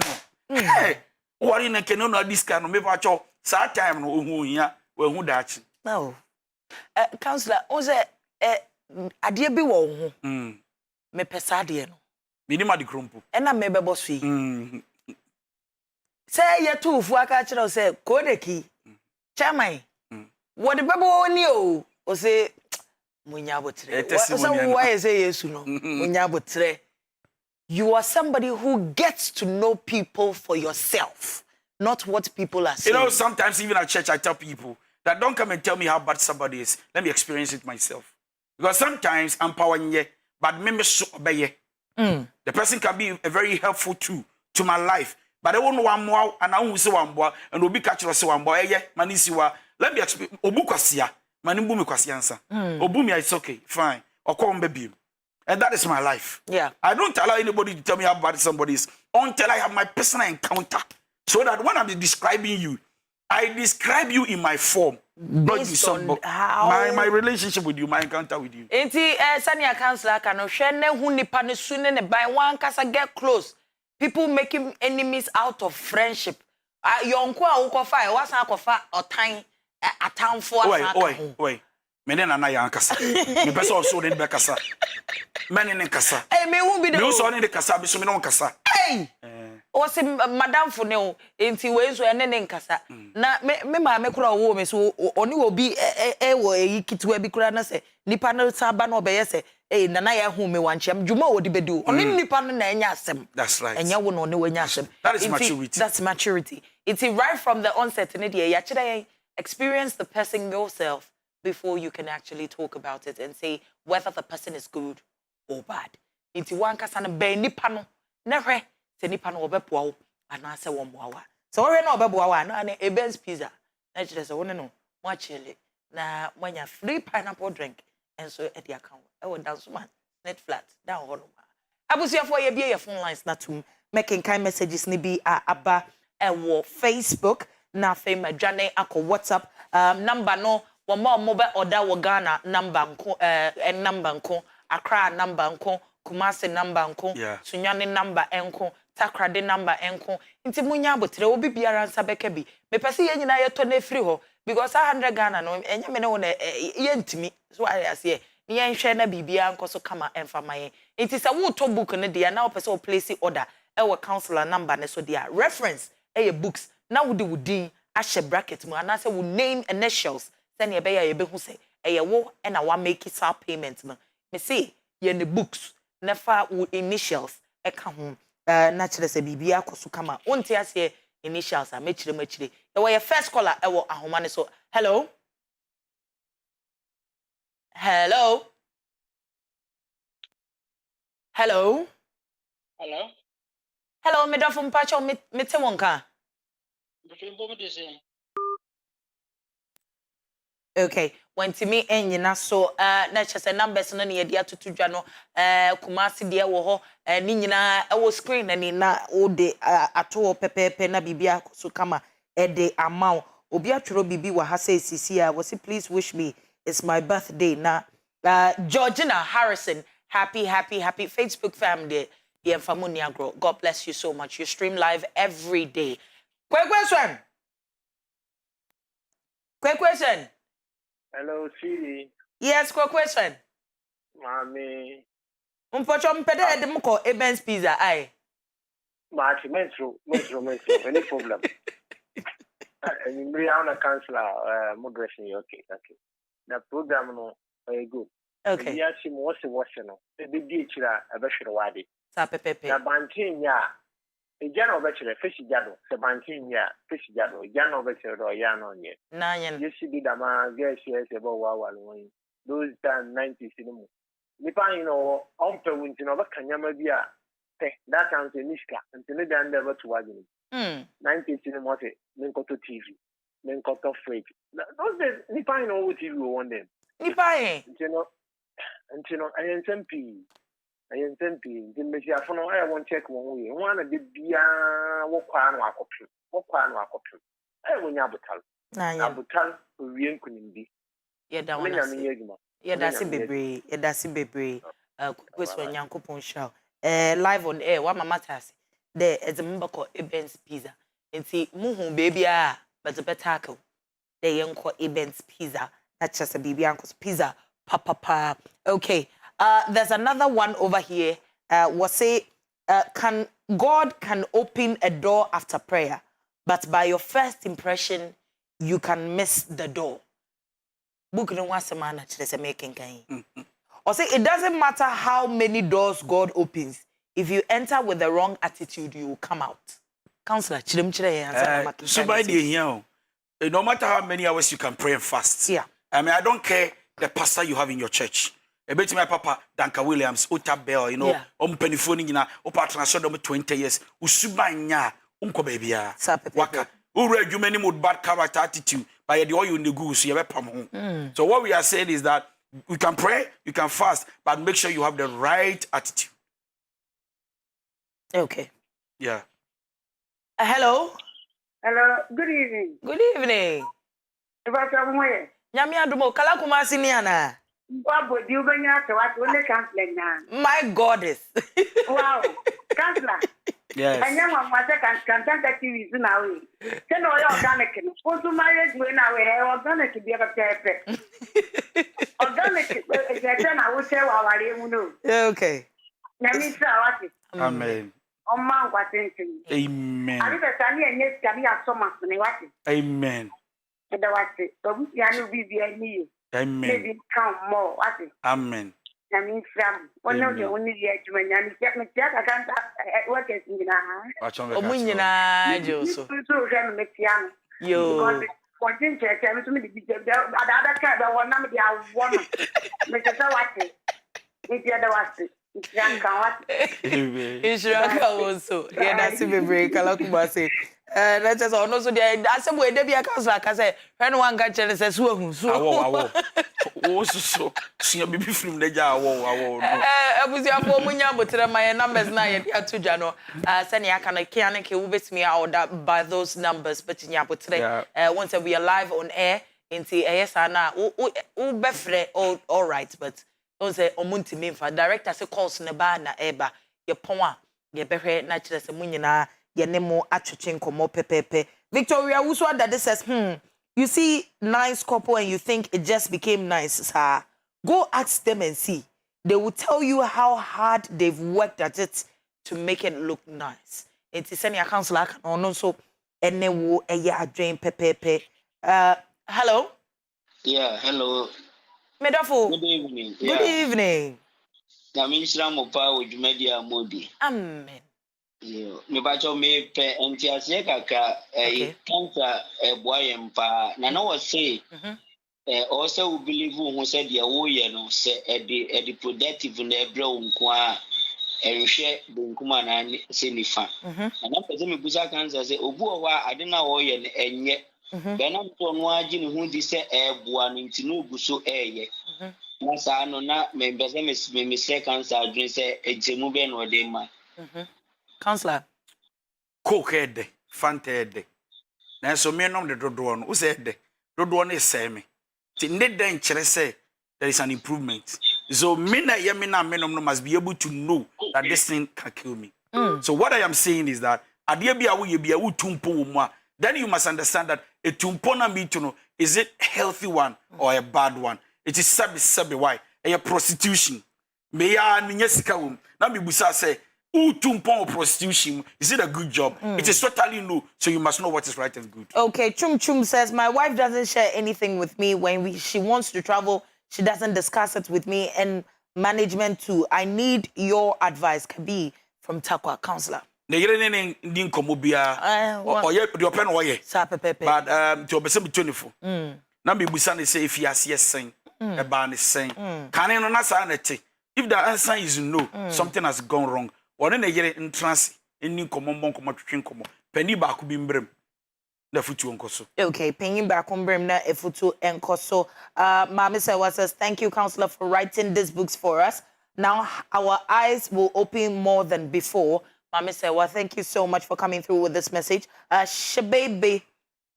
no. Hey, worry na can no this kind of me for cho. Sad time no who here we who that. No. Counselor, o say ade bi wo ho. Me pesa ade no. Me ni ma di krompo. E na me bebo so yi. Say ye two fu aka kire o say kodeki. Chairman. What the bebo ni o say munya botre. O say why say yesu no. Munya botre. You are somebody who gets to know people for yourself, not what people are saying. You know, sometimes even at church I tell people that don't come and tell me how bad somebody is. Let me experience it myself. Because sometimes I'm powering ye, but me so obey. The person can be a very helpful to my life. But I won't know one more and I won't say one more and will be catching us one boy. Yeah, manisiwa. Let me experience Obukwasia. Manimbu kwasiansa. Obumia it's okay, fine. Or call baby. And that is my life. Yeah. I don't allow anybody to tell me how bad somebody is until I have my personal encounter. So that when I'm describing you, I describe you in my form. Not you somebody. My relationship with you, my encounter with you. Enti senior counselor can hwe ne hu nipa ne su ne by one kasa get close. People making enemies out of friendship. Yonko a ukofa e wasan akofa otan atamfo asan. Wait. Me na na ya nkasa. Me pese o so de be kasa. Me ne nkasa. Hey, me who be the me so ne kasa bi so me no nkasa. Hey. O se madam fo ne o enti we so ene ne nkasa. Na me ma me kura wo me so oni obi wo eyi kitwa bi kura na se nipa no saba na obeye se nana ya hu me wanchem djuma odi bedu oni nipa no na enya asem. That's right. Enya wo no ne wenya asem. That is maturity. That's maturity. It's right from the onset in the ya chira experience the person yourself before you can actually talk about it and say whether the person is good or bad. Inti wan kasa na be nipa no na hwe se nipa no obepoa wo ana se wo moawa. So we na obeboa wa na na Eben's pizza. Na chire se woni no mo achele na mwanya free pineapple drink and so at the account. E wo dance man net flat down ho no. Abusuafo ye bia your phone lines na tum making kind messages ni bi aba e wo Facebook na fame adwane akọ WhatsApp number no mo be order wo Ghana number nko number nko Accra number nko Kumasi number nko Sunyani number enko Takrade number enko nti munya abotre obi biara nsa beka bi me pese ye nyina ye to na free ho because 100 Ghana no enya me ne wo na ye ntimi so I say ni ye nhwe na bibia nko so kama emfa maye nti se wo to book ne dia na wo pese wo place order e wo counselor number ne so dia reference e books na wo de wudin ahye bracket mu ana se wo name initials then ye be ya ye be hu se ye wo e na wa make it our payment no me say ye ne books never wo initials e ka ho na kire se bibia akoso kama wonte ase initials a mechire e wo ye first caller e wo ahoma ne so hello me do from pacho me te wonka okay when to me enyina so na chese numbers no ne dia tutudwa no Kumasi dia wo ho ni nyina e wo screen na ni na o de ato pepepe na bibia so kama e de amount obi atworo bibi wa ha say sisi a wo say please wish me it's my birthday na Georgina Harrison happy Facebook family the Famuni Agro. God bless you so much. You stream live every day. Quick question. Hello, Siri. Yes, quick question. Mami. Unfortunately, mpede edemko Eben's pizza. Aye. March, metro. Any problem? We are on a counselor. Moderation. Okay. The program no very good. Okay. Yes, she was watching. The big chira a bachelor wadi. Sa pepepe. The banking ya. A general bachelor fish jado. The banking ya fish jado. General bachelor or yan on ye. Nanyan. You see the man guess yes about wow. Those time 90s cinema. Nipa you know on per winter over Kanyama bia. That sounds a niska and to me the never to wagon. 90s cinema Minko to TV. then cut off freight. Those days, Nipa, you know what you want them. Nipa, you know, I am SMP. I am SMP. The Messia for no, I won't check one way. One of the Bia, what quan or copy. What quan or copy. I will Nabutal. Nabutal, we ain't couldn't be. Yeah, that one. Yeah, that's a baby. Yeah, that's a baby. Question Yanko Ponshao. Live on air, what my matters. There is a member called Evans Pizza. And see, Muhu baby, but a betaco. The young called Evans Pizza. That's just a baby uncle's pizza. Papa. Okay. There's another one over here. Was say, God can open a door after prayer, but by your first impression, you can miss the door. Book no one semana chese making kind. Or say it doesn't matter how many doors God opens. If you enter with the wrong attitude, you will come out. Counselor, so by the here, no matter how many hours you can pray and fast. Yeah. I mean, I don't care the pastor you have in your church. I bet my papa, Danka Williams, Ota Bell, you know, penifoni na, opa transfer 20 years. Usubanya, baby. Waka. You many more bad character attitude by the oil in the goose. So what we are saying is that we can pray, you can fast, but make sure you have the right attitude. Okay. Yeah. Hello. Hello. Good evening. Good evening. Nyami adumo kala kumasi ni ana. Babo di ubenya to what only counselor na. My goddess. Wow. Counselor. Yes. Anya mwase kan TV na we. Se no yo organic no. Osu marriage we na we organic bi aba pepe. Organic e na wo se wa wale mu no. Okay. Nyami tra wati. Amen. Oma ngwatentin. Amen. Abi be tani enye skani asoma ne wati. Amen. Kedawati. Obu ya no bibia ni. Amen. Maybe count more. Wati. Amen. I mean, one of the only yet when you check me, I can't work as in Omunina, Joso. Yo, for ginger, tell me to me, the other cat, the one number, the woman, Mr. Sawati. It's the other one. It's also. Yeah, that's a very calculate. That's also the that's way they be a council, like I say, when one got says, oh, so see a baby from the jar. I was your woman, but my numbers now at 2 Jano. Sending a can who bets me out by those numbers, but in Yapo today, once we are live on air, into ASana, oh, befre, all right, but don't say Omunti Minfa, director, say calls in the bar, na eba, your poa, your behe, natural, munina. Yenemo achuchinko mo pepepe. Victoria Uswa that says, you see nice couple and you think it just became nice, sir. Go ask them and see. They will tell you how hard they've worked at it to make it look nice. It's sending a counselor or no so and then wo eya drain pepepe. Hello? Yeah, hello. Medafo. Good evening. Good evening. Naminshra Mopa with Media Modi. Amen. Me bacho me pe entiase kaka cancer boy empa na na was say also we believe who said the wo ye no say the productive na ebre nko a ehwe bunkuma na se nifa na pese me busa cancer say obu o wa ade na wo ye ne enye be na mto no agi ne hu di say eboa no ntinu ogu so eye na sa no na me bese me say cancer adwin say ejemu be no de ma Counselor. Coke head, Fanta head. Now, so me nom the Dodon, who said the Dodon is same. Tinted then say there is an improvement. So, Mina Yamina Menom must be able to know that this thing can kill me. So, what I am saying is that then you must understand that a tumpona me to know is it a healthy one or a bad one. It is sabi why a prostitution. May I mean now be busa say. Tumpon prostitution, is it a good job? It is totally no, so you must know what is right and good. Okay, Chum says, my wife doesn't share anything with me. When she wants to travel, she doesn't discuss it with me, and management too. I need your advice, Kabi, from Takwa, counselor. But to be 24. Now be busani say if he has yes saying a ban is saying. Can you not say if the answer is no, something has gone wrong. One in a year in trance, in new common bon come to drink. Penny back be brem. na futu onkoso. Okay, paying back on Brim na efutu enkoso. Mama Sewa says, thank you, counselor, for writing these books for us. Now our eyes will open more than before. Mama Sewa, thank you so much for coming through with this message.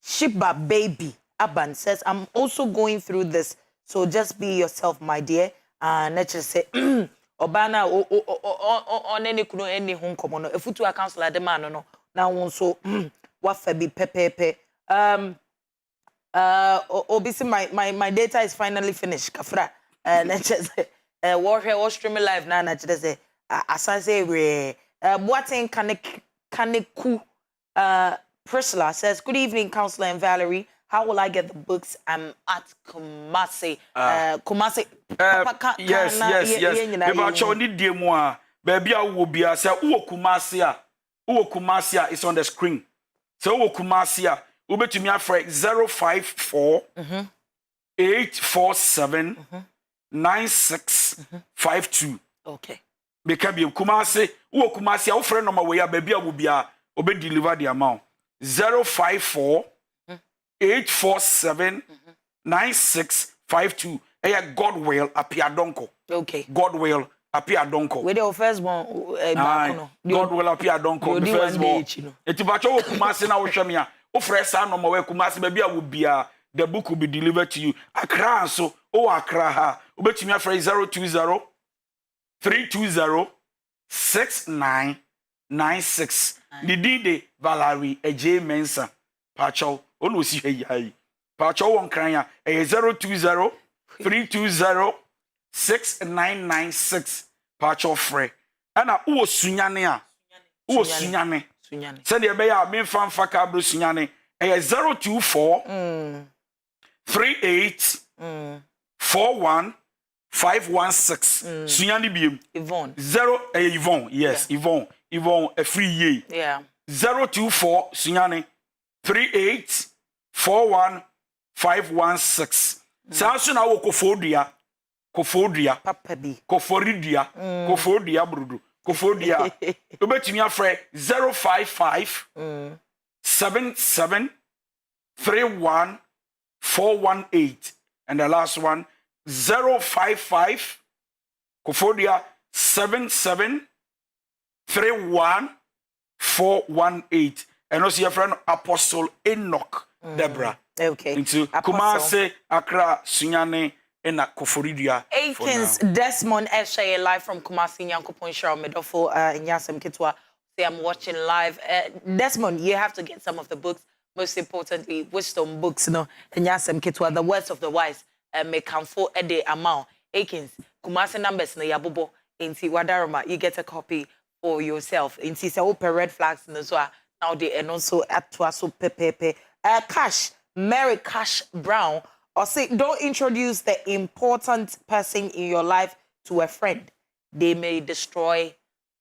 Shiba Baby Aban says, I'm also going through this, so just be yourself, my dear. Let's just say, Obana on any kuno any home common. Efutu a counselor de man no. Now also wafa bi pepepe. Obviously my data is finally finished. Kafra. Let's just say war streaming live now. Let's just say asase we Boating Kaneku Priscilla says, good evening, counselor and Valerie. How will I get the books? I'm at Kumasi. Kumasi. Yes. Maybe I need the more. Baby, I will be a say, Kumasia. Kumasia is on the screen. So, Kumasia, Ube to me for 054 847 9652. Okay. Because Kumasi, Kumasi, our friend on my way, baby, I will be a obe deliver the amount 054 847 9652. God will appear donko. Okay. God will appear donko. With your first one, God will appear donko. The first one. Etibacho Kumasi na ushamia. Ofresa no mawe Kumasi baby I will be the book will be delivered to you. Accra so Accra ha. Ubetimi afre 020 320 6996. Didi Valerie J Mensa. Pacho onu si heyai. Pacho won kranya 020 320 6996. Pacho free. Ana uwo sunyane a. Uwo sunyane. Send your beya me fan faka bro sunyane. 024 38 41 516. Sunyane biem. Yvonne. Yvonne, yes, yeah. Yvonne a free ye. Yeah. 024 Sunyane 38 41 516. Sansu na wo kofodia. Papa bi. Kofodia brudu. Kofodia. Obetumi afre 055 77 31 418. And the last one 055 Kofodia 77 31 418. And also your friend Apostle Enoch Deborah. Okay. Into Kumasi, Accra, Sunyane, and Koforidia. Akins Desmond Eshaye live from Kumasi, Nyankopon Shara Medofo, in Yasem Kitwa. Say I'm watching live. Desmond, you have to get some of the books. Most importantly, wisdom books, no, in Yasem Kitwa, the words of the wise, may come for a day amount. Akins, Kumasi numbers na yabubo. Inti Wadaroma, you get a copy for yourself. Inti se open red flags in the zoa. Now they and also at Twaso Pepe. Cash, Mary Cash Brown, or say, don't introduce the important person in your life to a friend. They may destroy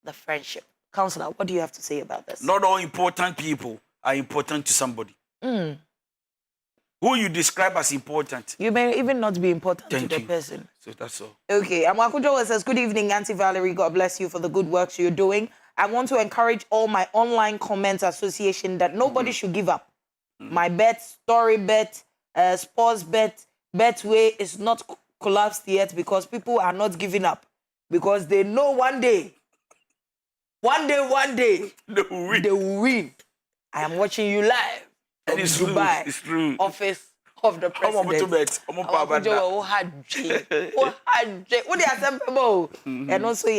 the friendship. Counselor, what do you have to say about this? Not all important people are important to somebody. Who you describe as important. You may even not be important to the person. So that's all. Okay, Amakujo says, good evening, Auntie Valerie. God bless you for the good works you're doing. I want to encourage all my online comments association that nobody should give up. My bet, story bet, sports bet, Betway is not collapsed yet because people are not giving up. Because they know one day, they will win. I am watching you live from Dubai. It's true. Office of the president. And also, and also,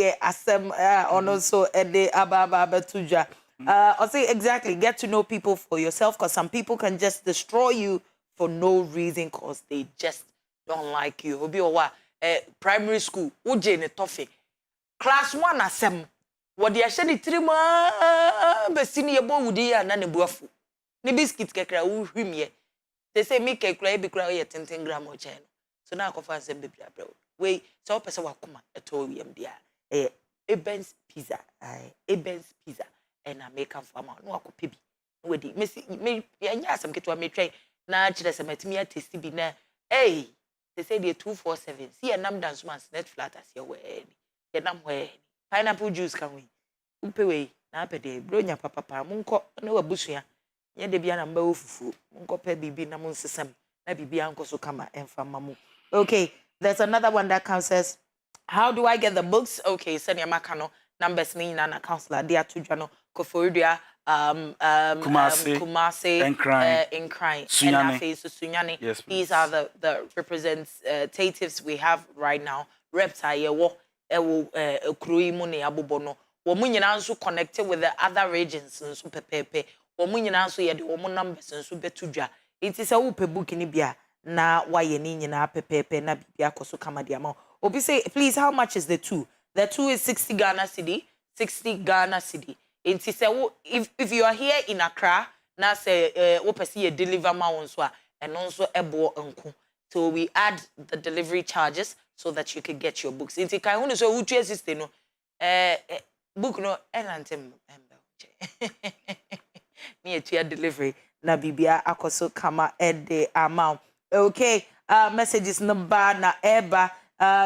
I'll say exactly, get to know people for yourself, because some people can just destroy you for no reason because they just don't like you. Primary school, class 1 asem. What they said 3 months, senior boy would be an buafu. Ni biscuit kekra him ye. They say me kekra be cry 10 gram or chain. So now I can find some baby bro. Wait, so person will come at all dia. A Ben's pizza. A Ben's pizza. And I make am for no ko pebi. We di me ya some get to me try. Na chire se metimi atesti bi na. Hey, they say they 247. See a nam dance once net flat as your way. The nam way. Pineapple juice can we? Upewe na apede bronya papa munko na wabusua Ye de bia na mba ofufu. Nko pe bibi na mun sesem. Na bibi anko so kama emfa mamu. Okay, there's another one that comes says, how do I get the books? Okay, send your makano numbers ni na counselor dia tujano Koforidua Kumasi in crime and Sunyani. Sunyani. Yes, these are the representatives we have right now. Repta yewo ewo krui mu ne abobono. Wo mu nyina nso connected with the other regions nso pepepe. Wo mu nyina nso ye de wo mu numbers nso betudwa. It is a wo pe book ni bia na waye ni nyina pepepe na bibia koso kama dia ma. Obi say, please, how much is the two? The two is 60 Ghana cedi. 60 Ghana cedi. It is if you are here in Accra, na say opesi deliver ma wonswa and also ebo enku. So we add the delivery charges so that you can get your books. Inti kai hunu so utu assist no book no enantem ni etua delivery na bibia akoso kama ede amount. Okay, messages number na eba.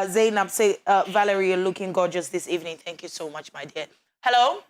Zainab say, Valerie, you're looking gorgeous this evening. Thank you so much, my dear. Hello?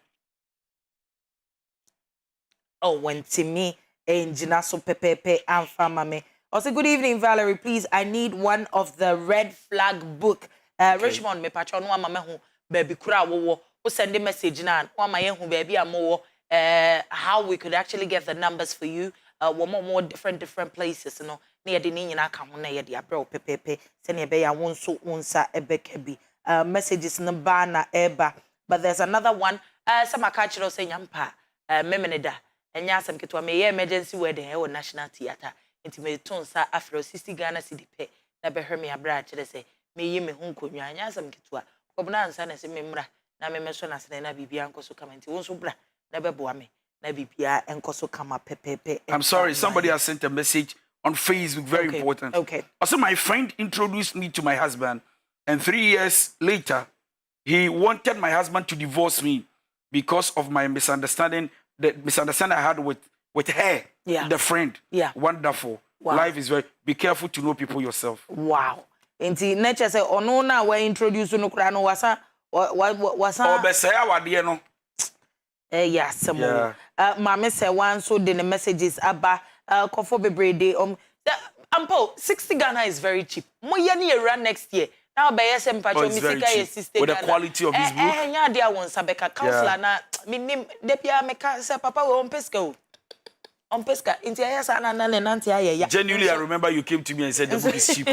Oh, when Timmy and Jinaso Pepepe and Famame. Also, good evening, Valerie. Please, I need one of the red flag book. Richmond, me patron, one mama who baby kura wo send a message now. One my who baby amo how we could actually get the numbers for you. One more different places, you know. Near the Nina come on near the abro pepepe, send a bay I won't so unsa ebekebi. Messages number na eba. But there's another one. Some cultural say yampa, memeneda, and yasam kitwa me emergency wedding or national theatre. Intimate tonsa after 60 Ghana cedi pay. Never heard me a branch, they say, me ye me hunko, yasam kitwa. Cobnan san as a memra, na me mesona sena bibianco so come into one never boame, na bibia and koso kama pepepe. I'm sorry, somebody has sent a message on Facebook, very important. Okay. Also, my friend introduced me to my husband, and 3 years later, he wanted my husband to divorce me because of my misunderstanding, the misunderstanding I had with her, the friend. Yeah. Wonderful. Wow. Life is very, be careful to know people yourself. Wow. Inti nature say, ono na we introduce no kura no wasa. Obesaya wade no. Yes, yeah. Mama say one so the messages aba kofo bebrede ampo 60 Ghana is very cheap. Mo ye na run next year. Now by SM patcho mi sika ye 60 with the quality of this book. Nya dia won sabeka counselor na me nim de bia me ka say papa we on peska o. On peska inti ayesa na nanti aye. Genuinely I remember you came to me and said the book is cheap.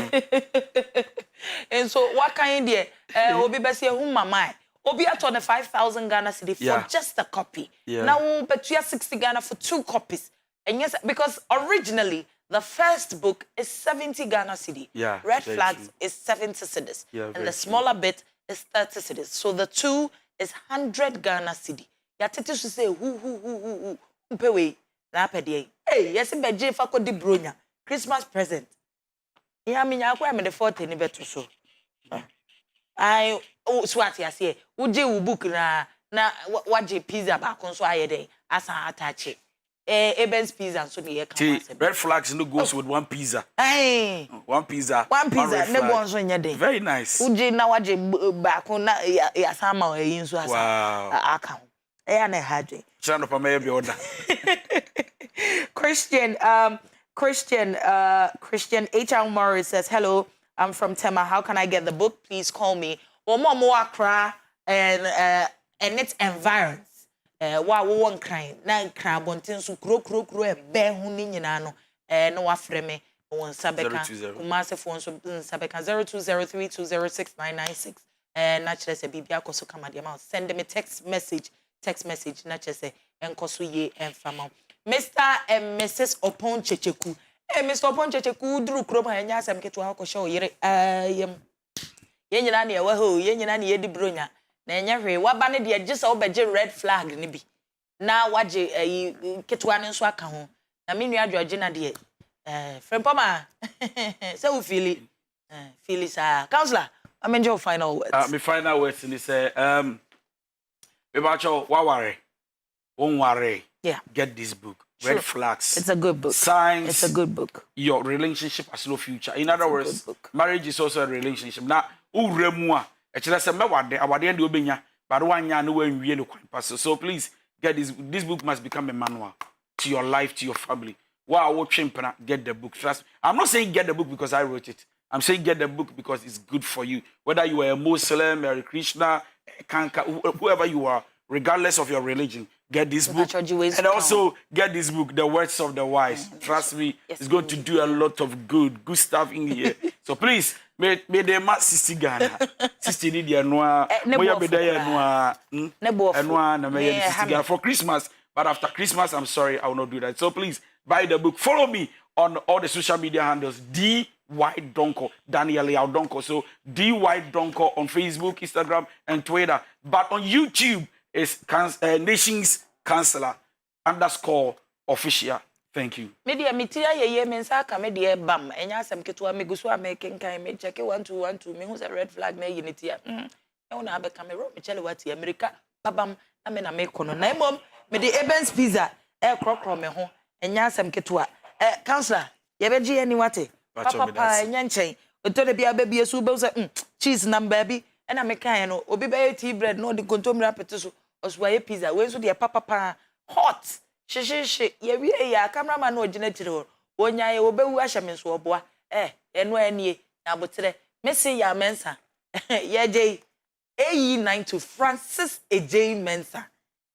And so what kind there obi be say hu mama Obi at 5,000 Ghana cedi for just a copy. Now, but you have 60 Ghana for 2 copies. And yes, because originally the first book is 70 Ghana cedi. Yeah, Red Flags is 70 cedis. And the smaller bit is 30 cedis. So the 2 is 100 Ghana cedi. Ya tete to say who pewe na pede. Hey, yes be je fa ko di bronya. Christmas present. Ya me nya kwa me the 40 ni beto so. I swati ase uje u book na waje pizza ba kon so ayede asa attach Eben's pizza so ne come red flags no goes with one pizza. Hey, one pizza ne go so nya dey very nice uje na waje ba kon na ya sama yin so asa aka ya na hadwe chano pa me be order. Christian H.R. Morris says, hello, I'm from Tema. How can I get the book? Please call me. More Accra and its environs. Wa one crying. Na cry bontin su kro e be hu ni nyina no. No afre me won sabeka. Kumase phone so sabeka 0203206996. Na chere se bibia koso kama de ma send me text message na chere se enkoso ye enfama. Mr. and Mrs. Opon Checheku. Mr. Opon Checheku dru krom ha nya asem keto ha ko show yere ye nyina na ye wa ho ye nyina na ye di bronya na enya hwe wa ba ne de gye se obeje red flag ne bi na waje keto ane nso aka ho na me nua George na de frempoma se wo feel sa counselor I mean your final words my final words ni say me ba cho wa ware won ware. Yeah. Get this book. Red Flags. It's a good book. Signs. It's a good book. Your relationship has no future. In other words, marriage is also a relationship. Now, uremua. Actually, say me wade awade ndi obenya. But one ya no wan wie no kwan pass. So please get this book must become a manual. to your life, to your family. Wow, watching get the book. Trust me. I'm not saying get the book because I wrote it. I'm saying get the book because it's good for you. Whether you are a Muslim, a Krishna, whoever you are, regardless of your religion, get this book. And also get this book, The Words of the Wise. Trust me, it's going to do a lot of good stuff in here. So please, may they mat 60 Ghana. 60 Lydia Noir, Moya Bedaya Noir, for Christmas. But after Christmas, I'm sorry, I will not do that. So please, buy the book. Follow me on all the social media handles. DY Donko, Daniel Yao Donko. So DY Donko on Facebook, Instagram, and Twitter. But on YouTube, it's Nations Counselor _official. Thank you. Media mitia ye mensa ka media bam. Enya asem ketua megusu ameken kan me check 1212 me hu se red flag na yinitia. E wona abeka me ro me chele wati America babam na me na me kono na emom me de Evans pizza krokro me ho. Enya asem ketua. Counselor, ye beji ani wate. Papa enya nchen. Otore bia babie su be say cheese number bi. E na me kan no obi be tea bread no de kontomira pete so oswaye pizza we so de papa hot. She ye ya cameraman no gina tire wonya ye obewu ahyame so oboa eno anie na botere Messi ya mensa ye jey AE92 Francis Ejay Mensa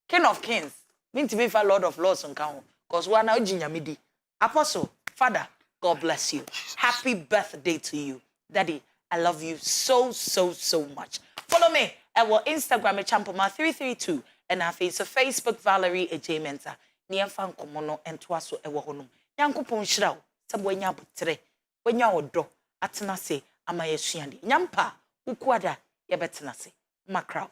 King of Kings mean to be for Lord of Lords on count cause one na oginyamedi Apostle Father God bless you. Happy birthday to you. Daddy, I love you so much. Follow me at our Instagram @champoma332 and our Facebook Valerie Ejay Mensa. Ni amfa nkomono entwa so ewo honum yankopon hyira wo sebo nya botere wonya odo atena se amayesuande nyampa ukuada ye betena se makraw